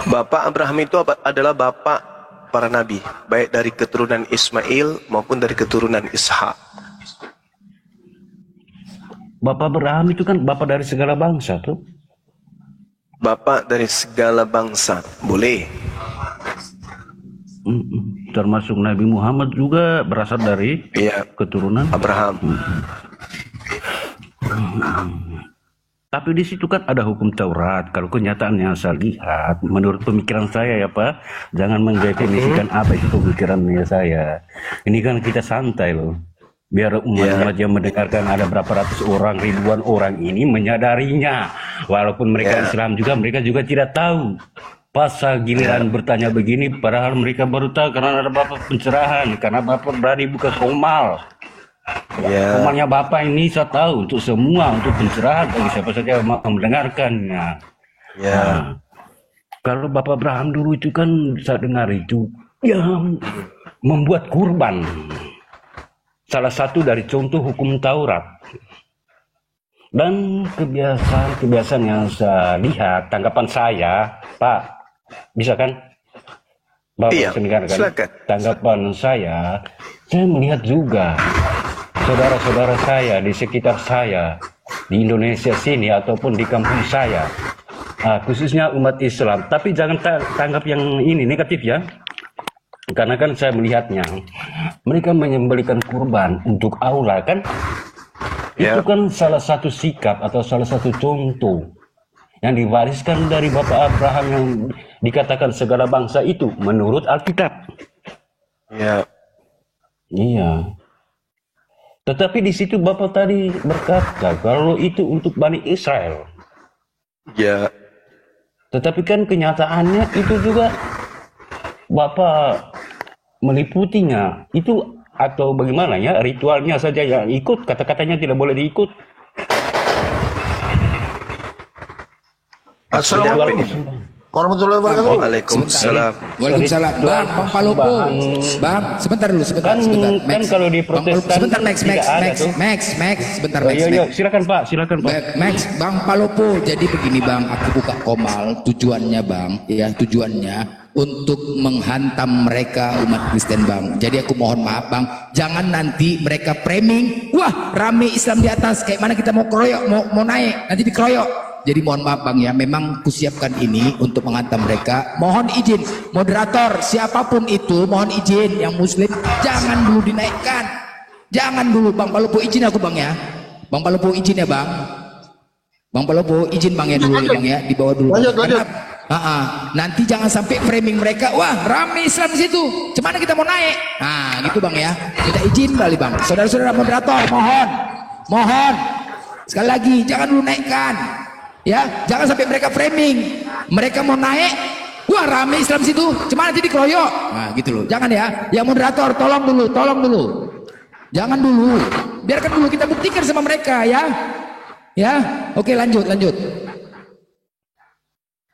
Bapak Abraham itu adalah bapak para nabi, baik dari keturunan Ismail maupun dari keturunan Ishak. Bapak Abraham itu kan bapak dari segala bangsa tuh. Bapak dari segala bangsa, boleh. Termasuk Nabi Muhammad juga berasal dari keturunan Abraham. Tapi di situ kan ada hukum Taurat. Kalau kenyataannya saya lihat, menurut pemikiran saya ya Pak, jangan mendefinisikan apa itu pemikirannya saya. Ini kan kita santai loh. biar umat-umat yang mendengarkan ada berapa ratus orang, ribuan orang ini menyadarinya. Walaupun mereka Islam juga, mereka juga tidak tahu. Pas giliran bertanya begini, padahal mereka baru tahu karena ada Bapak pencerahan, karena Bapak berani buka komal. Komalnya Bapak ini saya tahu untuk semua, untuk pencerahan bagi siapa saja yang mau mendengarkannya. Nah, kalau Bapak Abraham dulu itu kan saya dengar itu yang membuat kurban. Salah satu dari contoh hukum Taurat. Dan kebiasaan yang saya lihat, tanggapan saya, Pak, bisa kan? Bapak mendengarkan? Silakan. Tanggapan saya melihat juga saudara-saudara saya di sekitar saya, di Indonesia sini ataupun di kampung saya, khususnya umat Islam. Tapi jangan tanggap yang ini negatif ya. Karena kan saya melihatnya, mereka menyembelihkan kurban untuk Allah kan, itu kan salah satu sikap atau salah satu contoh yang diwariskan dari Bapak Abraham yang dikatakan segala bangsa itu menurut Alkitab. Iya. Tetapi di situ Bapak tadi berkata kalau itu untuk Bani Israel. Tetapi kan kenyataannya itu juga Bapak meliputinya itu atau bagaimana ya, ritualnya saja yang ikut, kata-katanya tidak boleh diikut. Assalamualaikum warahmatullahi wabarakatuh. Waalaikumsalam. Waalaikumsalam. Bang Palopo. Bang, sebentar dulu, sebentar. Kan kalau di Protestan sebentar, Max, sebentar, Max. Silakan Pak. Max, Bang Palopo. Jadi begini Bang, aku buka komal, tujuannya Bang, ya tujuannya untuk menghantam mereka umat Kristen Bang. Jadi aku mohon maaf Bang, jangan nanti mereka framing, wah rame Islam di atas, kayak mana kita mau keroyok, mau naik, nanti dikeroyok. Jadi mohon maaf Bang ya, memang kusiapkan ini untuk menghantam mereka. Mohon izin moderator siapapun itu, mohon izin yang muslim jangan dulu dinaikkan. Jangan dulu Bang Palopo, izin aku Bang ya. Bang Palopo izin ya Bang. Bang Palopo izin Bang ya dulu Bang ya, di bawah dulu. Lanjut. Nanti jangan sampai framing mereka, wah rame Islam di situ, cuman kita mau naik. Nah gitu Bang ya, kita izin kali Bang. Saudara-saudara moderator, mohon sekali lagi jangan dulu naikkan. Ya, jangan sampai mereka framing. Mereka mau naik, wah rame Islam situ, cuma nanti dikeroyok. Nah, gitu loh. Jangan ya. Ya moderator, tolong dulu. Jangan dulu. Biarkan dulu kita buktikan sama mereka ya. Ya, oke lanjut.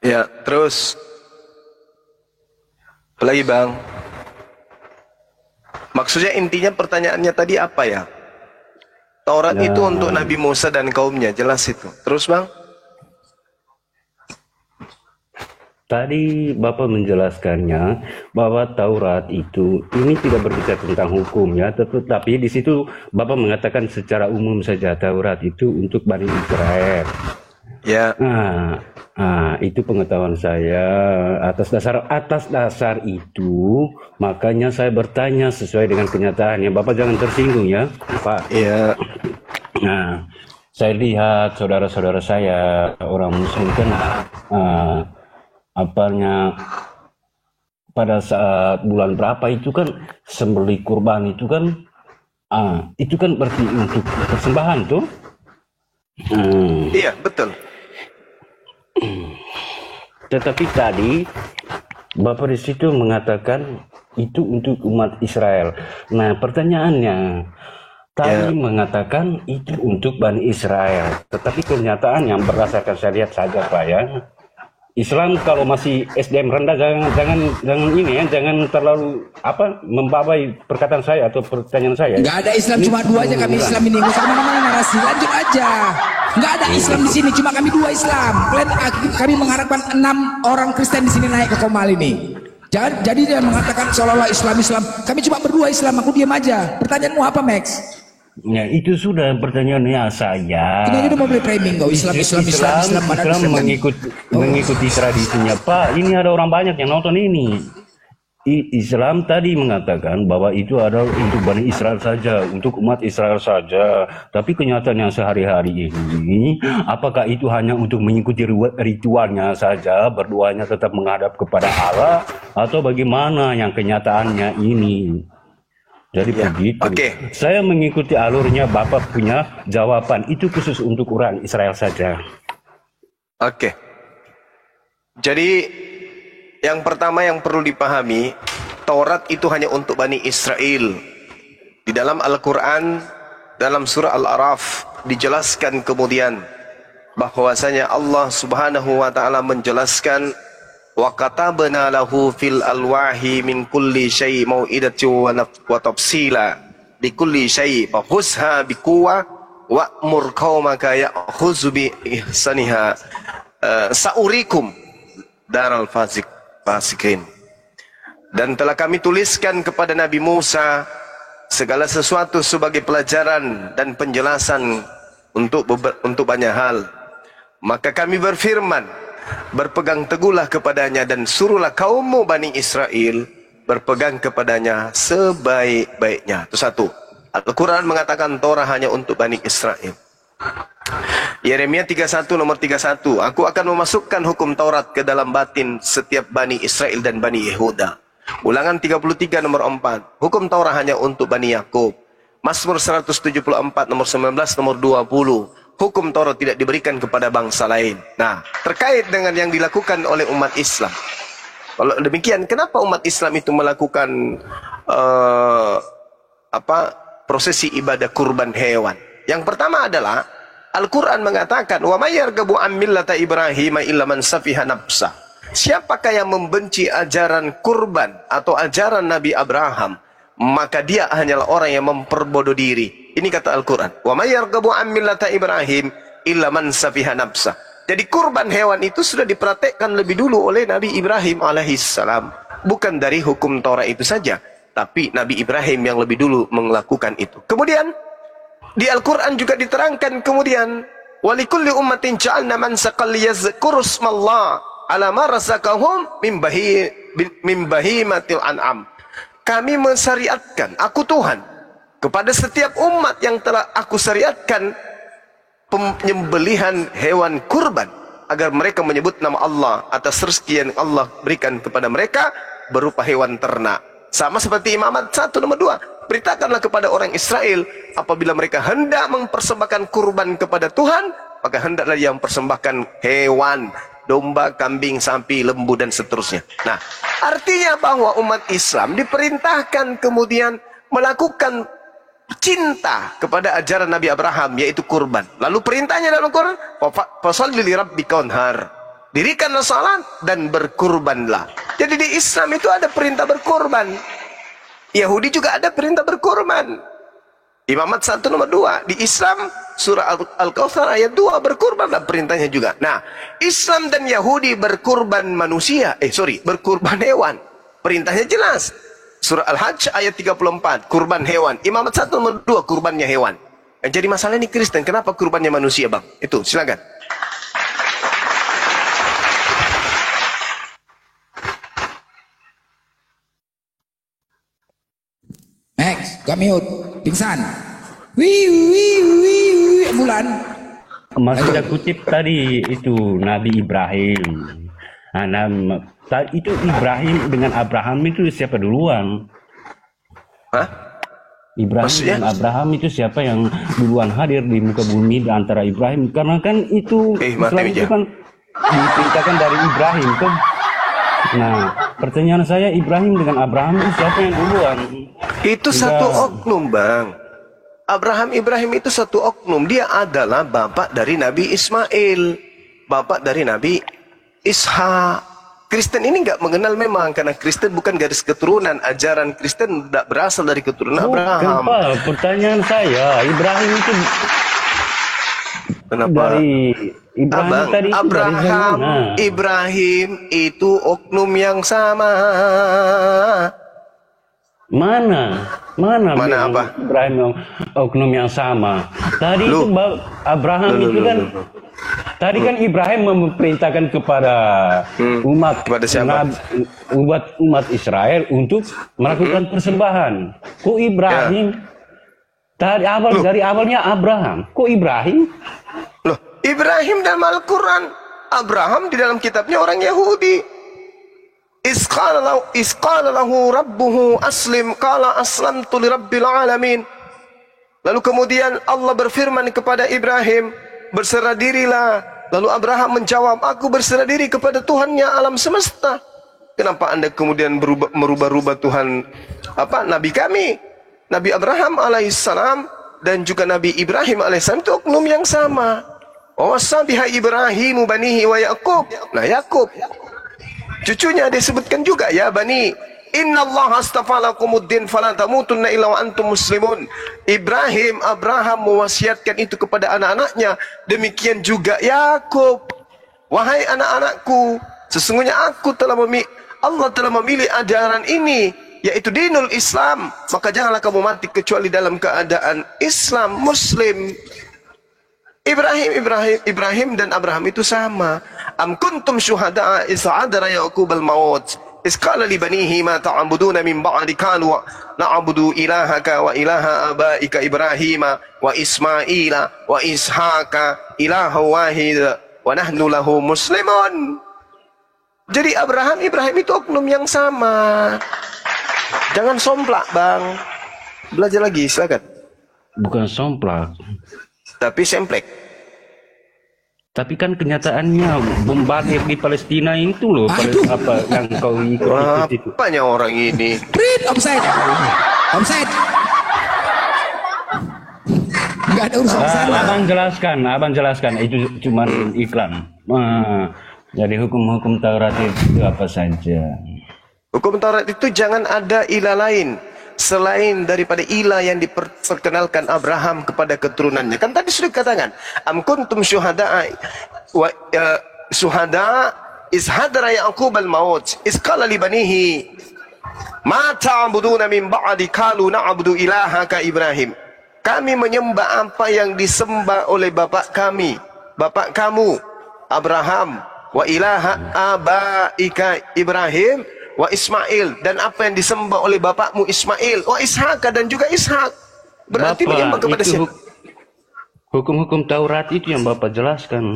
Ya, terus. Apalagi Bang? Maksudnya intinya pertanyaannya tadi apa ya? Taurat itu untuk Nabi Musa dan kaumnya, jelas itu. Terus Bang? Tadi Bapak menjelaskannya bahwa Taurat itu ini tidak berbicara tentang hukum ya, tetapi di situ Bapak mengatakan secara umum saja Taurat itu untuk Bani Israel. Ya. Nah, itu pengetahuan saya. Atas dasar itu, makanya saya bertanya sesuai dengan kenyataannya. Bapak jangan tersinggung ya, Pak. Iya. Nah, saya lihat saudara-saudara saya orang Muslim kan. Pada saat bulan berapa itu kan sembelih kurban itu kan berarti untuk persembahan tuh. Iya betul. Tetapi tadi Bapak di situ mengatakan itu untuk umat Israel. Nah pertanyaannya tadi mengatakan itu untuk Bani Israel, tetapi kenyataan yang berdasarkan saya lihat saja Pak ya. Islam kalau masih SDM rendah jangan ini ya, jangan terlalu membabai perkataan saya atau pertanyaan saya. Nggak ada Islam, cuma dua aja kami Islam ini. Nggak usah kemana-mana narasi, lanjut aja. Nggak ada Islam di sini, cuma kami dua Islam. Kami mengharapkan 6 orang Kristen di sini naik ke Komal ini. Jangan jadi dia mengatakan seolah-olah Islam. Kami cuma berdua Islam, aku diam aja. Pertanyaanmu apa Max? Ya itu sudah pertanyaannya saya. Ini udah mau beli framing kok Islam mengikuti tradisinya Pak. Ini ada orang banyak yang nonton ini. Islam tadi mengatakan bahwa itu adalah untuk Bani Israel saja, untuk umat Israel saja. Tapi kenyataannya sehari-hari ini, apakah itu hanya untuk mengikuti ritualnya saja, berdoanya tetap menghadap kepada Allah, atau bagaimana yang kenyataannya ini? Jadi Ya, begitu. oke. Saya mengikuti alurnya, Bapak punya jawaban. Itu khusus untuk orang Israel saja. Oke. Jadi yang pertama yang perlu dipahami, Taurat itu hanya untuk Bani Israel. Di dalam Al-Quran, dalam surah Al-A'raf, dijelaskan kemudian bahwasanya Allah Subhanahu wa taala menjelaskan wa katabna lahu fil alwahi min kulli syai' mau'idatan wa tafsila bi kulli syai' fa khusha bi quwwa wa'mur qaumaka ya'khuzu bi ihsaniha saurikum daral fasikin. Dan telah kami tuliskan kepada Nabi Musa segala sesuatu sebagai pelajaran dan penjelasan untuk banyak hal. Maka kami berfirman, berpegang teguhlah kepadanya dan suruhlah kaummu Bani Israel berpegang kepadanya sebaik-baiknya. Itu satu. Al-Quran mengatakan Torah hanya untuk Bani Israel. Yeremia 31 nomor 31, aku akan memasukkan hukum Taurat ke dalam batin setiap Bani Israel dan Bani Yehuda. Ulangan 33 nomor 4, hukum Taurat hanya untuk Bani Yakub. Mazmur 174 nomor 19 nomor 20, hukum Taurat tidak diberikan kepada bangsa lain. Nah, terkait dengan yang dilakukan oleh umat Islam, kalau demikian, kenapa umat Islam itu melakukan prosesi ibadah kurban hewan? Yang pertama adalah Al-Quran mengatakan, wa may yarghabu an millata Ibrahim illa man safiha nafsa. Siapakah yang membenci ajaran kurban atau ajaran Nabi Abraham, maka dia hanyalah orang yang memperbodoh diri. Ini kata Al-Quran. Wa may yarghabu an millata Ibrahim illa man safiha nafsa. Jadi kurban hewan itu sudah dipraktekkan lebih dulu oleh Nabi Ibrahim alaihissalam. Bukan dari hukum Torah itu saja, tapi Nabi Ibrahim yang lebih dulu melakukan itu. Kemudian di Al-Quran juga diterangkan kemudian, walikulli ummatin ja'alna mansaqan liyadhkuru ismallah ala ma razaqahum min bahimatil an'am. Kami mensyariatkan, aku Tuhan, kepada setiap umat yang telah aku syariatkan penyembelihan hewan kurban, agar mereka menyebut nama Allah atas rezeki yang Allah berikan kepada mereka berupa hewan ternak. Sama seperti Imamat 1 nomor 2, beritakanlah kepada orang Israel, apabila mereka hendak mempersembahkan kurban kepada Tuhan, maka hendaklah dia mempersembahkan hewan, domba, kambing, sapi, lembu, dan seterusnya. Nah, artinya bahwa umat Islam diperintahkan kemudian melakukan cinta kepada ajaran Nabi Abraham, yaitu kurban. Lalu perintahnya dalam Al-Quran, fasholli li rabbika wanhar, dirikanlah salat dan berkurbanlah. Jadi di Islam itu ada perintah berkurban. Yahudi juga ada perintah berkurban. Imamat 1 nomor 2. Di Islam surah Al-Kautsar ayat 2, berkurbanlah perintahnya juga. Nah, Islam dan Yahudi berkurban berkurban hewan. Perintahnya jelas. Surah Al-Hajj ayat 34, kurban hewan. Imamat 1 nomor 2, kurbannya hewan. Yang jadi masalah ini Kristen, kenapa kurbannya manusia, Bang? Itu, silakan. Max, gua mute, pingsan. Wih, bulan. Maksudnya kutip tadi itu Nabi Ibrahim. Itu Ibrahim dengan Abraham itu siapa duluan? Hah? Ibrahim Maksudnya? dan Abraham itu siapa yang duluan hadir di muka bumi di antara Ibrahim? Karena kan itu Islam itu kan diperintahkan dari Ibrahim kan. Nah, pertanyaan saya, Ibrahim dengan Abraham itu siapa yang duluan? Itu satu oknum, Bang. Ibrahim itu satu oknum. Dia adalah bapak dari Nabi Ismail, bapak dari Nabi Ishak. Kristen ini nggak mengenal memang, karena Kristen bukan garis keturunan. Ajaran Kristen tidak berasal dari keturunan Abraham. Kenapa? Pertanyaan saya, Ibrahim itu kenapa? Dari Ibrahim Abang, tadi itu Ibrahim itu oknum yang sama. Mana apa? Ibrahim yang oknum yang sama. Tadi itu Abraham itu kan. Tadi kan Ibrahim memerintahkan kepada umat, kepada siapa? umat Israel untuk melakukan persembahan. Kok Ibrahim? Dari awalnya Abraham. Kok Ibrahim? Loh, Ibrahim dalam Al-Quran, Abraham di dalam kitabnya orang Yahudi. Isqala lahu rabbuhu aslim qala aslamtu lirabbil alamin. Lalu kemudian Allah berfirman kepada Ibrahim, berserah dirilah. Lalu Abraham menjawab, aku berserah diri kepada Tuhannya alam semesta. Kenapa Anda kemudian merubah-rubah Tuhan Nabi kami? Nabi Abraham alaihissalam dan juga Nabi Ibrahim alaihissalam itu oknum yang sama. Wasabiha Ibrahimu banihi wa Yaqub. Nah, Yaqub cucunya disebutkan juga, ya bani, innallaha astafa lakumuddin fala tamutunna illa wa antum muslimun. Abraham mewasiatkan itu kepada anak-anaknya. Demikian juga Yakub, wahai anak-anakku, sesungguhnya Allah telah memilih ajaran ini, yaitu dinul Islam, maka janganlah kamu mati kecuali dalam keadaan Islam, Muslim. Ibrahim dan Abraham itu sama. Am kuntum syuhada'a iz hadara Yaqub al-maut iz qala li banihi ma ta'buduna min ba'di qalu na'budu ilahaka wa ilaha abaika Ibrahim wa Ismaila wa Ishaqa ilaha wahid wa nahnu lahu muslimun. Jadi Ibrahim itu oknum yang sama. Jangan somplak, Bang. Belajar lagi, silakan. Bukan somplak, tapi semplek. Tapi kan kenyataannya bom Batir di Palestina itu loh, apa yang kau ikut itu. Apanya orang ini? Prit, offside. Offside. Enggak ada urusan sana. Abang jelaskan itu cuma iklan. Jadi hukum-hukum Taurat itu apa saja? Hukum Taurat itu jangan ada ilah lain selain daripada ilah yang diperkenalkan Abraham kepada keturunannya. Kan tadi sudah dikatakan, am kuntum syuhada'a iz hadara Yaqub al-maut iz qala li banihi ma ta'buduna min ba'di qalu na'budu ilahaka Ibrahim. Kami menyembah apa yang disembah oleh bapak kamu Abraham, wa ilaha abaika Ibrahim wa Ismail, dan apa yang disembah oleh bapakmu Ismail, wa Ishaq, dan juga Ishak. Berarti menyembah kepada siapa? Hukum-hukum Taurat itu yang Bapak jelaskan.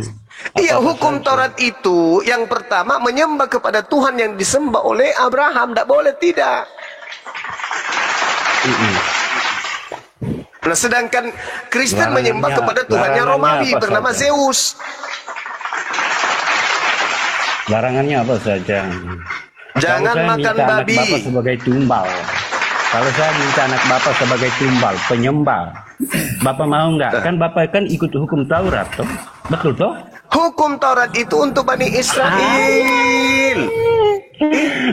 Iya, hukum Taurat itu yang pertama menyembah kepada Tuhan yang disembah oleh Abraham, tidak boleh tidak. Nah, sedangkan Kristen menyembah kepada Tuhannya Romawi bernama Zeus. Larangannya apa saja? Jangan makan babi. Bapak sebagai tumbal. Kalau saya minta anak Bapak sebagai tumbal, penyembah, Bapak mau nggak? Kan Bapak kan ikut hukum Taurat, toh? Betul toh? Hukum Taurat itu untuk Bani Israel.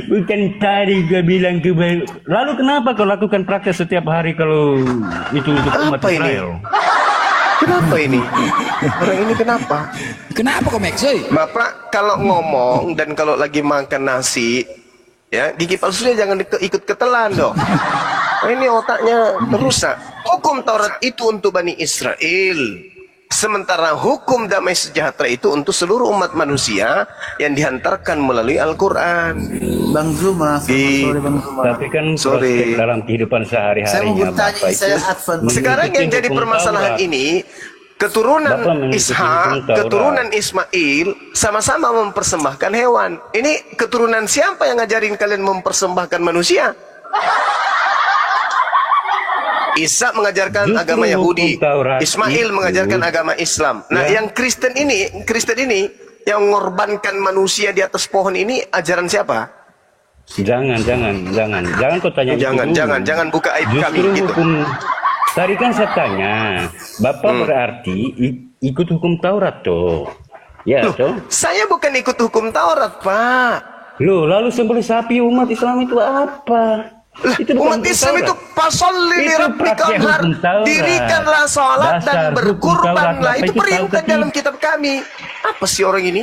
Bukan tadi gue bilang ke lalu kenapa kau lakukan praktek setiap hari kalau itu untuk umat Israel? Kenapa ini? Orang ini kenapa? Kenapa kok Maxoy? Bapak kalau ngomong dan kalau lagi makan nasi, ya gigi palsunya jangan ikut ketelan dong. Ini otaknya rusak. Hukum Taurat itu untuk Bani Israel. Sementara hukum damai sejahtera itu untuk seluruh umat manusia yang dihantarkan melalui Al-Quran. Bang Zuma, tapi kan dalam kehidupan sehari-harinya. Sekarang yang jadi permasalahan ini, keturunan Ishak, keturunan Ismail sama-sama mempersembahkan hewan. Ini keturunan siapa yang ngajarin kalian mempersembahkan manusia? Ishak mengajarkan agama Yahudi, Ismail mengajarkan agama Islam. Nah, yang Kristen ini yang mengorbankan manusia di atas pohon ini ajaran siapa? Jangan kau tanya. Jangan buka aib kami gitu. Tadi kan saya tanya, Bapak berarti ikut hukum Taurat toh? Ya toh? Saya bukan ikut hukum Taurat, Pak. Loh, lalu sembelih sapi umat Islam itu apa? Umat Islam itu pasolli li rabbika wanhar, dirikanlah salat dan berkurbanlah. Itu perintah dalam kitab kami. Apa sih orang ini?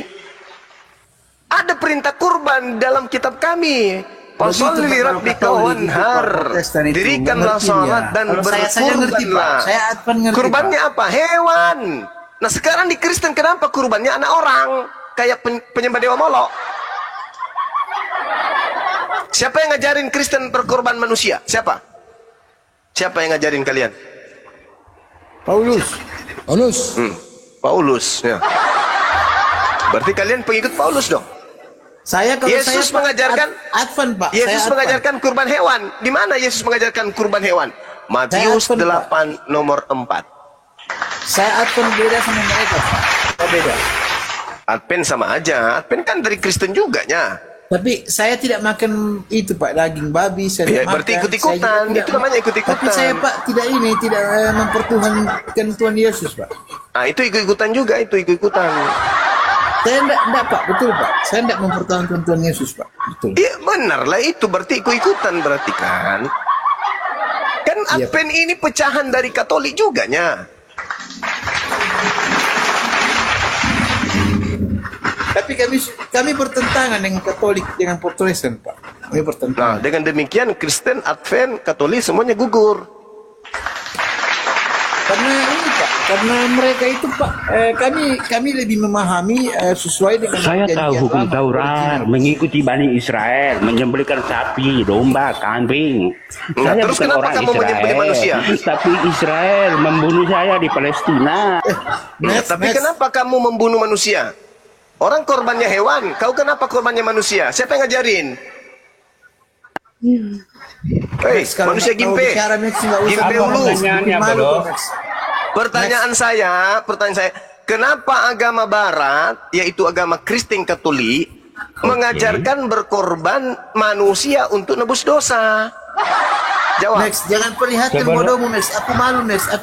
Ada perintah kurban dalam kitab kami. Pasolli li rabbika wanhar, dirikanlah salat dan berkurbanlah. Kurbannya apa? Hewan. Nah, sekarang di Kristen kenapa kurbannya anak orang? Kayak penyembah dewa Molok. Siapa yang ngajarin Kristen berkorban manusia? Siapa yang ngajarin kalian? Paulus. Ya. Berarti kalian pengikut Paulus dong. Saya kalau Yesus saya mengajarkan Advent, Pak. Yesus Saya mengajarkan kurban hewan. Di mana Yesus mengajarkan kurban hewan? Matius Advent, 8 nomor 4. Saya Advent beda sama mereka, Pak. Saya beda. Advent sama aja. Advent kan dari Kristen juga nya. Tapi saya tidak makan itu, Pak, daging babi. Saya Ya, tidak berarti makan. ikut-ikutan. Saya juga Itu tidak namanya ikut-ikutan. Tapi saya, Pak, tidak mempertuhankan Tuhan Yesus, Pak. Nah, itu ikut-ikutan juga, itu ikut-ikutan. Saya enggak, Pak. Betul, Pak. Saya enggak mempertahankan Tuhan Yesus, Pak. Betul. Iya, benar lah itu berarti ikut-ikutan berarti kan. Kan Iya, Advent ini pecahan dari Katolik juga nya. Tapi kami bertentangan dengan Katolik, dengan Protestan, Pak. Kami Nah, bertentangan. dengan demikian Kristen, Advent, Katolik semuanya gugur. Karena ini, Pak, karena mereka itu, Pak, kami lebih memahami sesuai dengan Saya tahu perjanjian hukum lama, Taurat, original. mengikuti Bani Israel, menyembelihkan sapi, domba, kambing. Nah, Saya terus bukan kenapa orang kamu menyembelih Israel, manusia? tapi Israel membunuh saya di Palestina. Ya, tapi kenapa kamu membunuh manusia? Orang korbannya hewan, kau kenapa korbannya manusia? Siapa yang ngajarin? Hei, Max, kalau manusia nggak tahu gimpe. bicara, Max, nggak usah Gimpe Apa ulu. pertanyaannya, Malu, Bodoh? Max. Pertanyaan saya, kenapa agama Barat, yaitu agama Kristen Katolik, mengajarkan berkorban manusia untuk nebus dosa? Jawab. Max, jangan perlihatkan Coba bodohmu, Max. Aku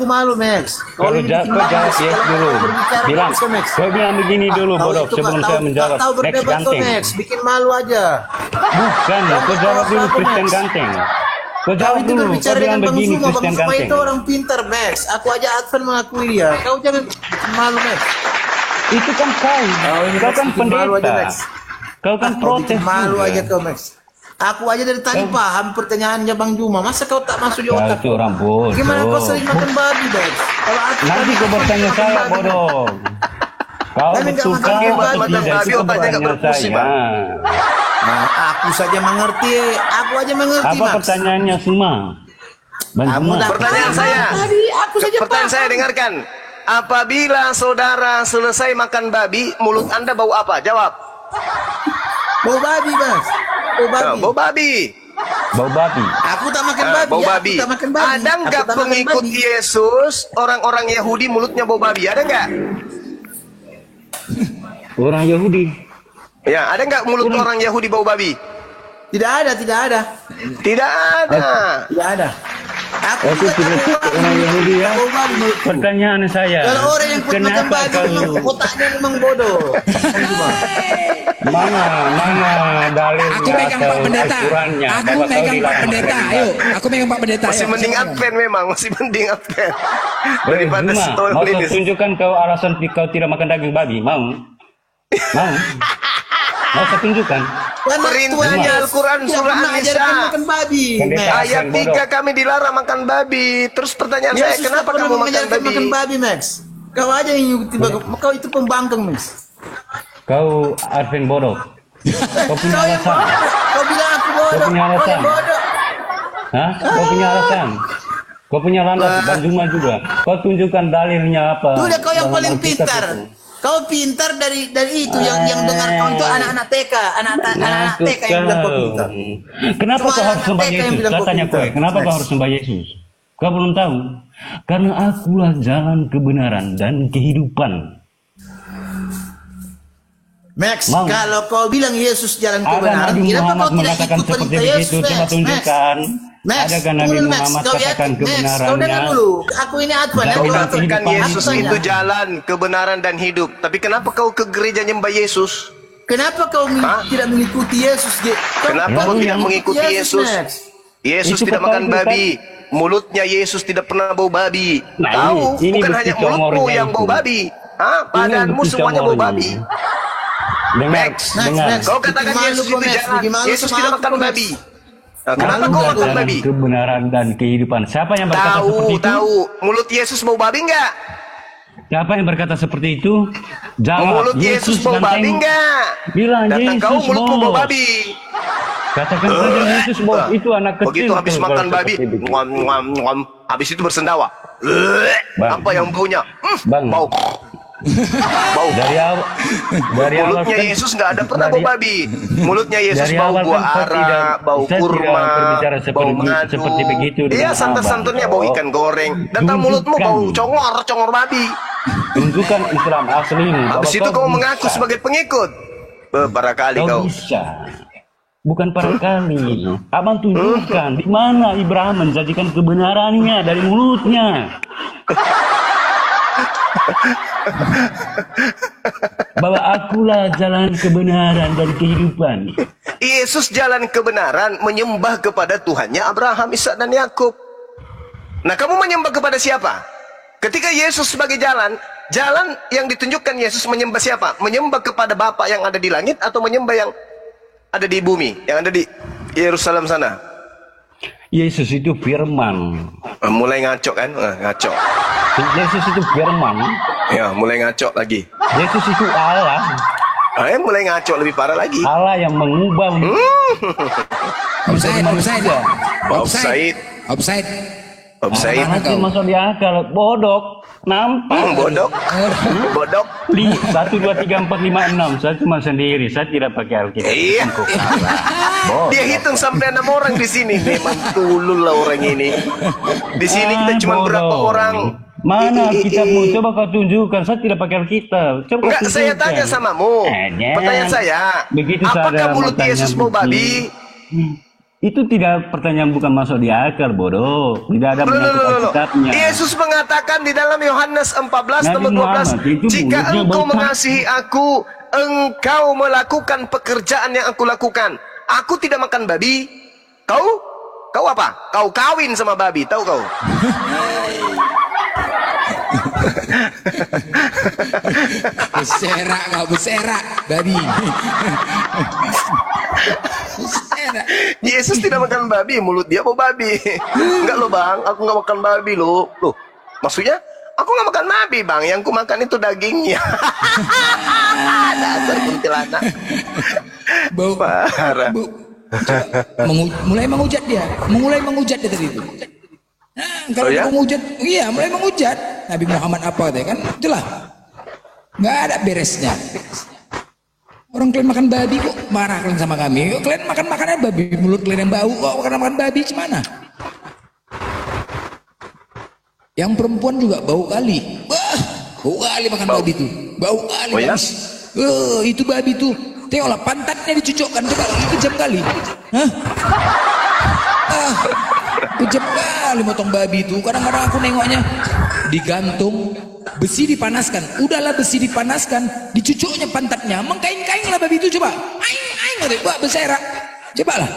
malu, Max. Kalau ini bikin kau malu, jawab Max. yes Kalau dulu. kau berbicara, Bilang, Max, Max. kau bilang begini dulu, Kau Bodoh, itu, sebelum Pak, saya tahu- menjawab. tak tahu Next berdebat kau, ganteng. Max. Bikin malu aja. Bukan, kau jawab dulu Apa, Kristen Max? ganteng. Kau Kau jawab itu dulu, kau berbicara bilang dengan Bang begini Zuma. Kristen Bang Zuma ganteng. itu orang pintar, Max. Aku aja Advent mengakui dia. Kau jangan bikin malu, Max. Itu kan kau, ini kau Max, kan bikin malu aja, pendeta. Max. Kau kan Kau protes bikin malu juga. aja kau, Max. Aku aja dari tadi paham pertanyaannya Bang Juma. Masa kau tak masuk di Kau otak? itu orang bodoh. Gimana kau sering makan babi, Max? Kalau aku Nanti kau bertanya makan saya, babi, Bodoh. Kau Kami nggak betulkah makan atau babi, tidak? babi, Itu otaknya nggak pertanyaan berfungsi, saya. Bang. Nah, aku saja mengerti. Aku aja mengerti, Apa Max. pertanyaannya semua? Bang Kamu Zuma. tak- Pertanyaan saya. Tadi aku saja Pertanyaan saya, dengarkan. Apabila saudara selesai makan babi, mulut Anda bau apa? Jawab. Bau babi, Mas. Bau babi. Bau babi. Bau babi. Aku tak makan babi. Bau ya, babi. Aku tak makan babi. Ada Aku nggak tak makan pengikut babi. Yesus, orang-orang Yahudi mulutnya bau babi? Ada nggak? Orang Yahudi. Ya, ada nggak mulut orang Yahudi bau babi? Tidak ada, tidak ada. Tidak ada. Tidak ada. Aku Aku juga tak tidak bau babi. orang Yahudi ya. Bau babi mulutku. Pertanyaan saya. Kalau orang yang pernah makan Kenapa babi memang kau otaknya memang bodoh. mana dalilnya Aku megang Pak atau Pendeta. aturannya? Aku Bahwa kau megang Pak dilarang Pendeta. makan Ayo, babi. aku megang Pak Pendeta. Masih Ayo, mending silakan. Advent memang, masih mending Advent daripada Zuma, setahun mau ini. kau tunjukkan kau alasan kau tidak makan daging babi? Mau? Mau? Mau kau tunjukkan? Perintahnya Al-Quran surah An-Nisa. makan babi. Pendeta. Max. Ayat 3 kami dilarang makan babi. Terus pertanyaan saya, Yesus kenapa tak pernah kamu makan mengajarkan babi? makan babi, Max. Kau aja yang ikuti bagus. Kau itu pembangkang, Max. Kau Advent bodoh. Kau punya Kau yang alasan? bodoh. Kau bilang aku bodoh. Kau punya Kau alasan? yang bodoh. Hah? Kau punya alasan? Kau punya landas, Bang Zuma juga. Kau tunjukkan dalilnya apa? Udah kau yang dalam paling Alkitab pintar. itu. Kau pintar dari itu yang dengar kau itu anak-anak TK, anak-anak Aku TK yang bilang kau tahu. pintar. Kenapa Cuma kau harus anak sembah TK yang Yesus? bilang kau Katanya pintar. kau, kenapa kau Max. harus sembah Yesus? Kau belum tahu. Karena akulah jalan kebenaran dan kehidupan. Max, Mau. kalau kau bilang Yesus jalan Ada kebenaran, Nabi kenapa Muhammad kau tidak mengatakan ikut seperti perintah Yesus, begitu? Coba Max? tunjukkan. Max, Adakah Nabi tunggu dulu, Max. Muhammad Kau katakan yakin, Max? Kau dengar kebenarannya? dulu. Aku ini Advan. Kau Kau bilang katakan kehidupan Yesus itu. itu jalan, kebenaran dan hidup. Tapi kenapa kau ke gereja nyembah Yesus? Kenapa kau Hah? tidak mengikuti Yesus? Kenapa kau tidak mengikuti Yesus? Max? Yesus Itu tidak betul, makan bukan? babi. Mulutnya Yesus tidak pernah bau babi. Nah, Tahu, ini bukan bukti hanya mulutmu comornya yang bau itu. babi. Hah? Badanmu bukti semuanya bau comornya. babi. Dengar, Max, dengar. Max. Kau katakan Bikin malu Yesus kau, itu Max. jalan. Bikin malu Yesus sama tidak aku, makan Max. babi. Nah, kenapa Aku kau makan jalan babi? kebenaran dan kehidupan. Siapa yang berkata seperti Tahu, itu? tahu. Mulut Yesus bau babi enggak? Siapa yang berkata seperti itu? Jawab. Mulut Yesus bau babi ganteng. enggak? Bilang Datang Yesus kau mulutmu bau bos. babi. Katakan saja Yesus bos. Itu anak kecil. Begitu habis tuh, makan kalau babi, seperti itu. ngom. Habis itu bersendawa. Bang. Apa yang baunya? Bang. Bau. Bau. Dari awal Mulutnya kan- Yesus nggak ada pernah bau babi. Mulutnya Yesus dari bau awal buah kan saya ara, tidak- bau saya tidak kurma, berbicara bau seperti- ngadu. seperti begitu Iya, dengan santan-santunnya abang, bau bro. ikan goreng. Datang mulutmu bau congor babi. Tunjukkan Islam aslimu. Habis itu kau mengaku sebagai pengikut. Barangkali Kau kau. bisa. Bukan para kali. Abang tunjukkan di mana Ibrahim menjanjikan kebenarannya dari mulutnya. Bahwa akulah jalan kebenaran dan kehidupan. Yesus jalan kebenaran menyembah kepada Tuhannya Abraham, Ishak dan Yakub. Nah, kamu menyembah kepada siapa? Ketika Yesus sebagai jalan yang ditunjukkan Yesus menyembah siapa? Menyembah kepada Bapa yang ada di langit atau menyembah yang ada di bumi, yang ada di Yerusalem sana? Yesus itu firman. Mulai ngaco kan? Ngaco. Yesus itu firman. Ya, mulai ngaco lagi. Yesus itu Allah. Mulai ngaco lebih parah lagi. Allah yang mengubah. Offside. Masuk di akal. Bodok. Nampak. Bodok. 1, 2, 3, 4, 5, 6. Saya cuma sendiri. Saya tidak pakai Alkitab. Iya. Dia hitung sampai 6 orang di sini. Memang tulul lah orang ini. Di sini kita cuma berapa orang? Mana kitabmu? Coba kau tunjukkan. Saya tidak pakai Alkitab. Coba Enggak, saya tanya samamu. Pertanyaan saya, begitu apakah saya mulut mau Yesus tanya bau babi? Itu tidak pertanyaan, bukan masuk di akal, bodoh. Tidak ada menyangkut Alkitabnya. Yesus mengatakan di dalam Yohanes 14 Nabi nomor 12, Muhammad, itu jika mulutnya engkau bau mengasihi aku, engkau melakukan pekerjaan yang aku lakukan. Aku tidak makan babi. Kau apa? Kau kawin sama babi, tahu kau? Beserak kau, beserak babi. Beserak. Yesus tidak makan babi, mulut dia bau babi. Enggak loh bang, aku nggak makan babi loh. Loh, maksudnya aku nggak makan babi bang, yang ku makan itu dagingnya. Dasar kuntilanak. Bau parah. Mulai menghujat dia tadi itu. Nah, kalau menghujat, iya mulai menghujat Nabi Muhammad apa deh kan, itulah nggak ada beresnya. Orang kalian makan babi kok marah kalian sama kami. Kok kalian makan makanan babi, mulut kalian yang bau kok makan babi gimana? Yang perempuan juga bau kali. Wah, bau kali makan babi itu. Bau kali. Oh, ya? Itu babi tuh. Tengoklah pantatnya dicucukkan, coba kejam kali. Hah? Kejam kali motong babi itu. Kadang-kadang aku nengoknya digantung, besi dipanaskan. Udahlah besi dipanaskan, dicucuknya pantatnya, mengkain-kain lah babi itu coba. Aing, wah beserak. Cobalah.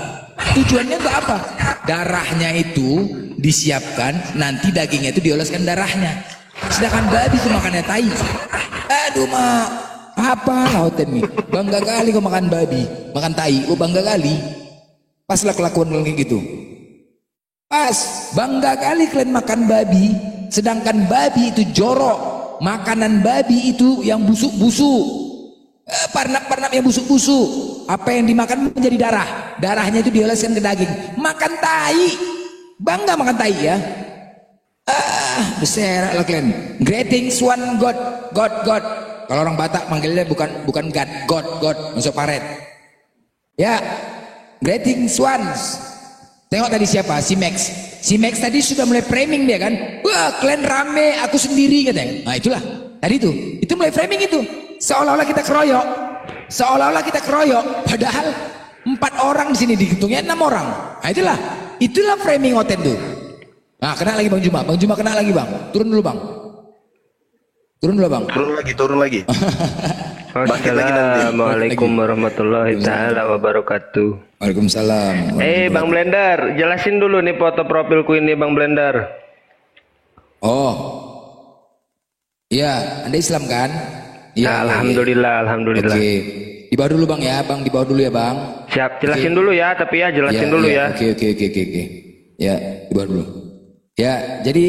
Tujuannya untuk apa? Darahnya itu disiapkan, nanti dagingnya itu dioleskan darahnya. Sedangkan babi itu makannya tai. Aduh mak, apa lautan nih? Bangga kali kau makan babi, makan tai. Oh bangga kali. Paslah kelakuan kalian kayak gitu. Pas, bangga kali kalian makan babi, sedangkan babi itu jorok. Makanan babi itu yang busuk-busuk. Parnap-parnap yang busuk-busuk. Apa yang dimakan menjadi darah. Darahnya itu dioleskan ke daging. Makan tai. Bangga makan tai ya. Beserak lah kalian. Greetings one God. Kalau orang Batak manggilnya bukan God. Masuk paret. Ya. Greetings ones. Tengok tadi siapa? Si Max tadi sudah mulai framing dia kan. Wah kalian rame, aku sendiri katanya. Nah itulah. Tadi itu mulai framing itu. Seolah-olah kita keroyok. Padahal 4 orang di sini dihitungnya 6 orang. Nah itulah framing oten tuh. Nah kena lagi Bang Juma kena lagi Bang. Turun dulu Bang. Turun lagi. Assalamualaikum warahmatullahi taala wabarakatuh. Waalaikumsalam. Bang Blender, jelasin dulu nih foto profilku ini Bang Blender. Oh. Iya, Anda Islam kan? Ya, alhamdulillah. Oke. Di bawah dulu Bang ya, Bang, di bawah dulu ya Bang. Siap, jelasin dulu ya, tapi ya jelasin dulu ya. Oke. Ya, di bawah dulu. Ya, jadi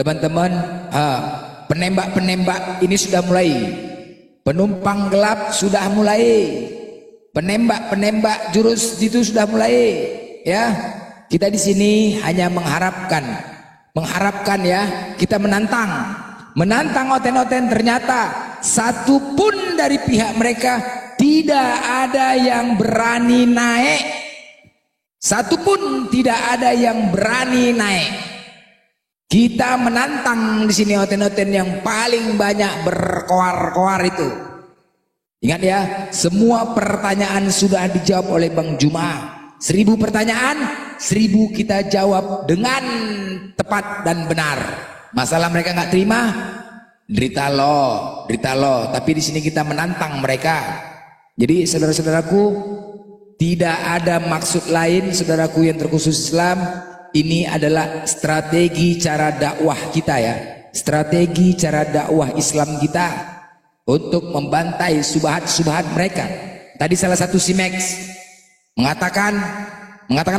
teman-teman, penembak-penembak ini sudah mulai. Penumpang gelap sudah mulai. Penembak-penembak jurus itu sudah mulai. Ya, kita di sini hanya mengharapkan ya, kita menantang menantang oten-oten, ternyata satu pun dari pihak mereka tidak ada yang berani naik. Satu pun tidak ada yang berani naik. Kita menantang di sini oten-oten yang paling banyak berkoar-koar itu. Ingat ya, semua pertanyaan sudah dijawab oleh Bang Juma. 1000 pertanyaan, 1000 kita jawab dengan tepat dan benar. Masalah mereka nggak terima, derita lo. Tapi di sini kita menantang mereka. Jadi saudara-saudaraku, tidak ada maksud lain, saudaraku yang terkhusus Islam. Ini adalah strategi cara dakwah kita ya, strategi cara dakwah Islam kita untuk membantai subhat-subhat mereka. Tadi salah satu Simex mengatakan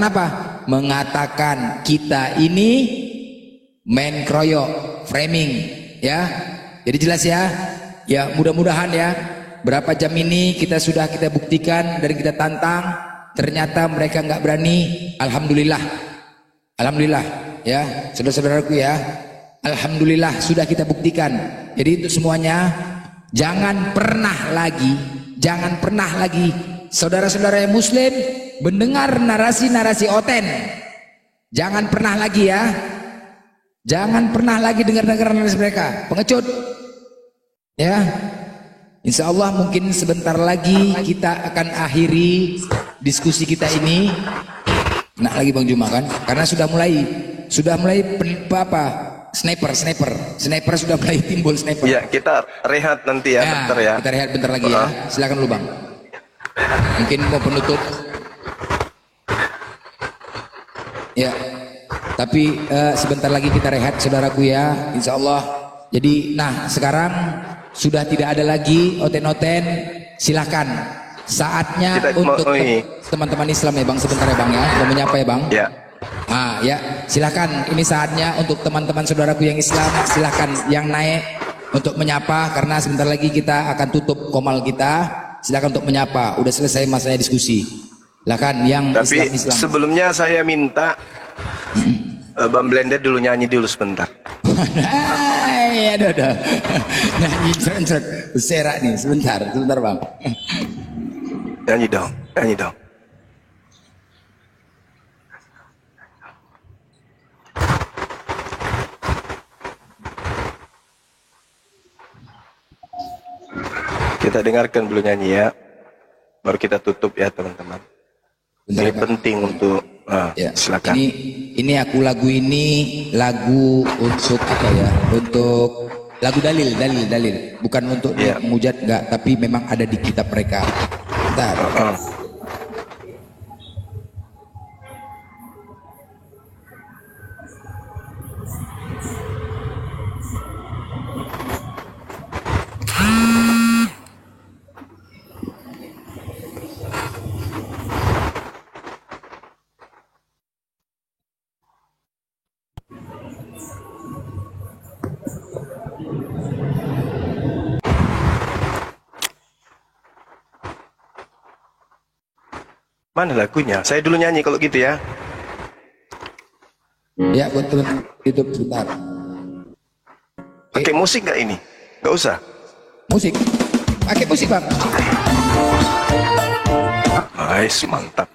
apa? Mengatakan kita ini main kroyok, framing, ya. Jadi jelas ya. Ya mudah-mudahan ya. Berapa jam ini kita buktikan dan kita tantang. Ternyata mereka nggak berani. Alhamdulillah, ya, saudara-saudaraku ya. Alhamdulillah sudah kita buktikan. Jadi untuk semuanya, jangan pernah lagi saudara-saudara yang muslim mendengar narasi-narasi oten. Jangan pernah lagi ya. Jangan pernah lagi dengar narasi mereka. Pengecut. Ya. Insya Allah mungkin sebentar lagi kita akan akhiri diskusi kita ini. Nah lagi Bang Juma kan, karena sudah mulai sniper sudah mulai timbul sniper. Ya kita rehat nanti ya, bentar ya. Kita rehat bentar lagi ya. Silakan lu Bang. Mungkin mau penutup. Ya. Tapi sebentar lagi kita rehat saudaraku ya, insya Allah. Jadi nah sekarang sudah tidak ada lagi oten-oten. Silakan. Saatnya kita untuk teman-teman Islam ya Bang, sebentar ya Bang ya, mau menyapa ya Bang. Ya. Ya, silakan. Ini saatnya untuk teman-teman saudaraku yang Islam, silakan yang naik untuk menyapa karena sebentar lagi kita akan tutup komal kita. Silakan untuk menyapa. Udah selesai masanya diskusi. Silakan yang Tapi Islam. Sebelumnya saya minta Bang Blender dulu nyanyi dulu sebentar. Aduh. Nyanyi seret serak nih, sebentar Bang. Nyanyi dong. Kita dengarkan dulu nyanyi ya, baru kita tutup ya teman-teman. Ini penting untuk silakan. Ini lagu untuk apa ya? Untuk lagu dalil, bukan untuk mujad enggak, tapi memang ada di kitab mereka. Bentar. Mana lagunya? Saya dulu nyanyi kalau gitu ya. Ya, buat teman itu sebentar. Pakai musik nggak ini? Nggak usah. Musik. Pakai musik Bang. Nice, mantap.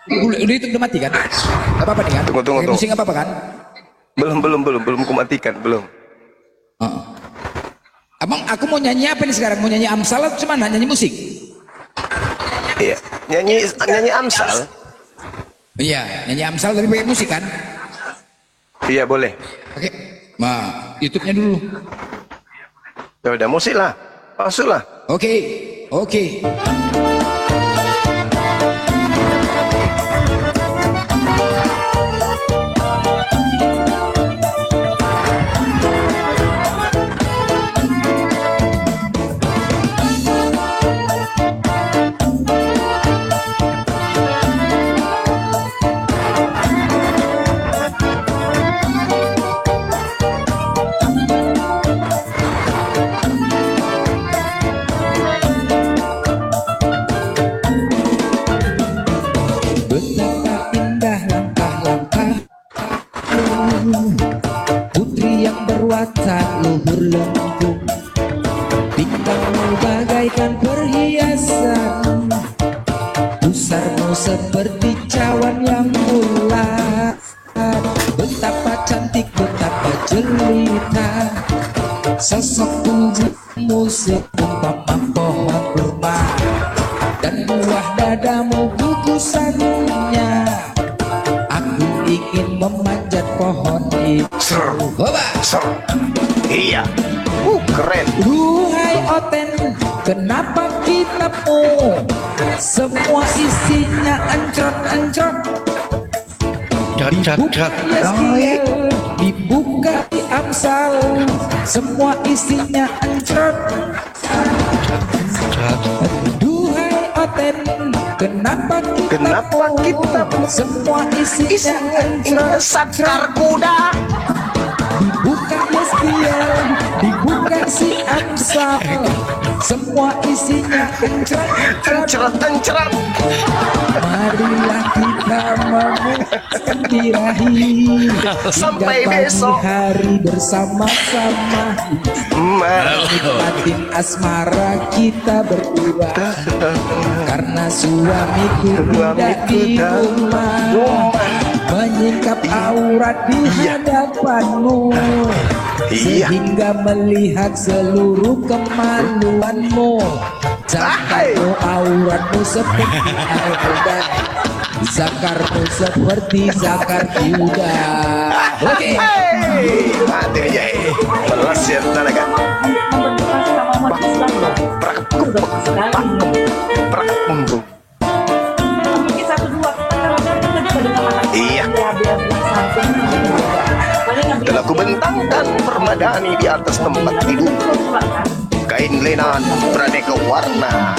Udah itu udah mati kan? Gak apa-apa nih kan? Tunggu. Musik gak apa-apa kan? Belum kumatikan, belum. Abang, aku mau nyanyi apa nih sekarang? Mau nyanyi Amsal atau cuman nyanyi musik? Iya, nyanyi Amsal. Iya, nyanyi Amsal tapi pakai musik kan? Iya, boleh. Oke. Nah, YouTube-nya dulu. Ya udah, musik lah. Masuklah. Oke. watak luhur lengkung, bintangmu bagaikan perhiasan, pusarmu seperti cawan yang bulat. Betapa cantik, betapa jelita, sosok tubuhmu seumpama pohon kurma, dan buah dadamu gugusannya. Aku ingin memanjat pohon itu. Iya. Keren. Duhai Oten, kenapa kitabmu semua isinya encrot-encrot? Dibuka Yeskiel, dibuka di Amsal, semua isinya encrot. Duhai Oten, kenapa kitabmu semua isinya encrot? Sakar kuda. Dibuka Yeskiel, dibuka si Amsal, semua isinya encrot. Marilah kita memutuskan birahi sampai hingga besok pagi hari bersama-sama, menikmati asmara kita berdua. Karena suamiku tidak di rumah, menyingkap aurat di hadapanmu, sehingga melihat seluruh kemaluanmu. Zakarmu auratmu seperti aurat, zakarmu seperti zakar kuda. Oke. Mati ya. Belas ya talaga. Iya. Telah kubentangkan permadani di atas tempat tidur, kain lenan beraneka warna.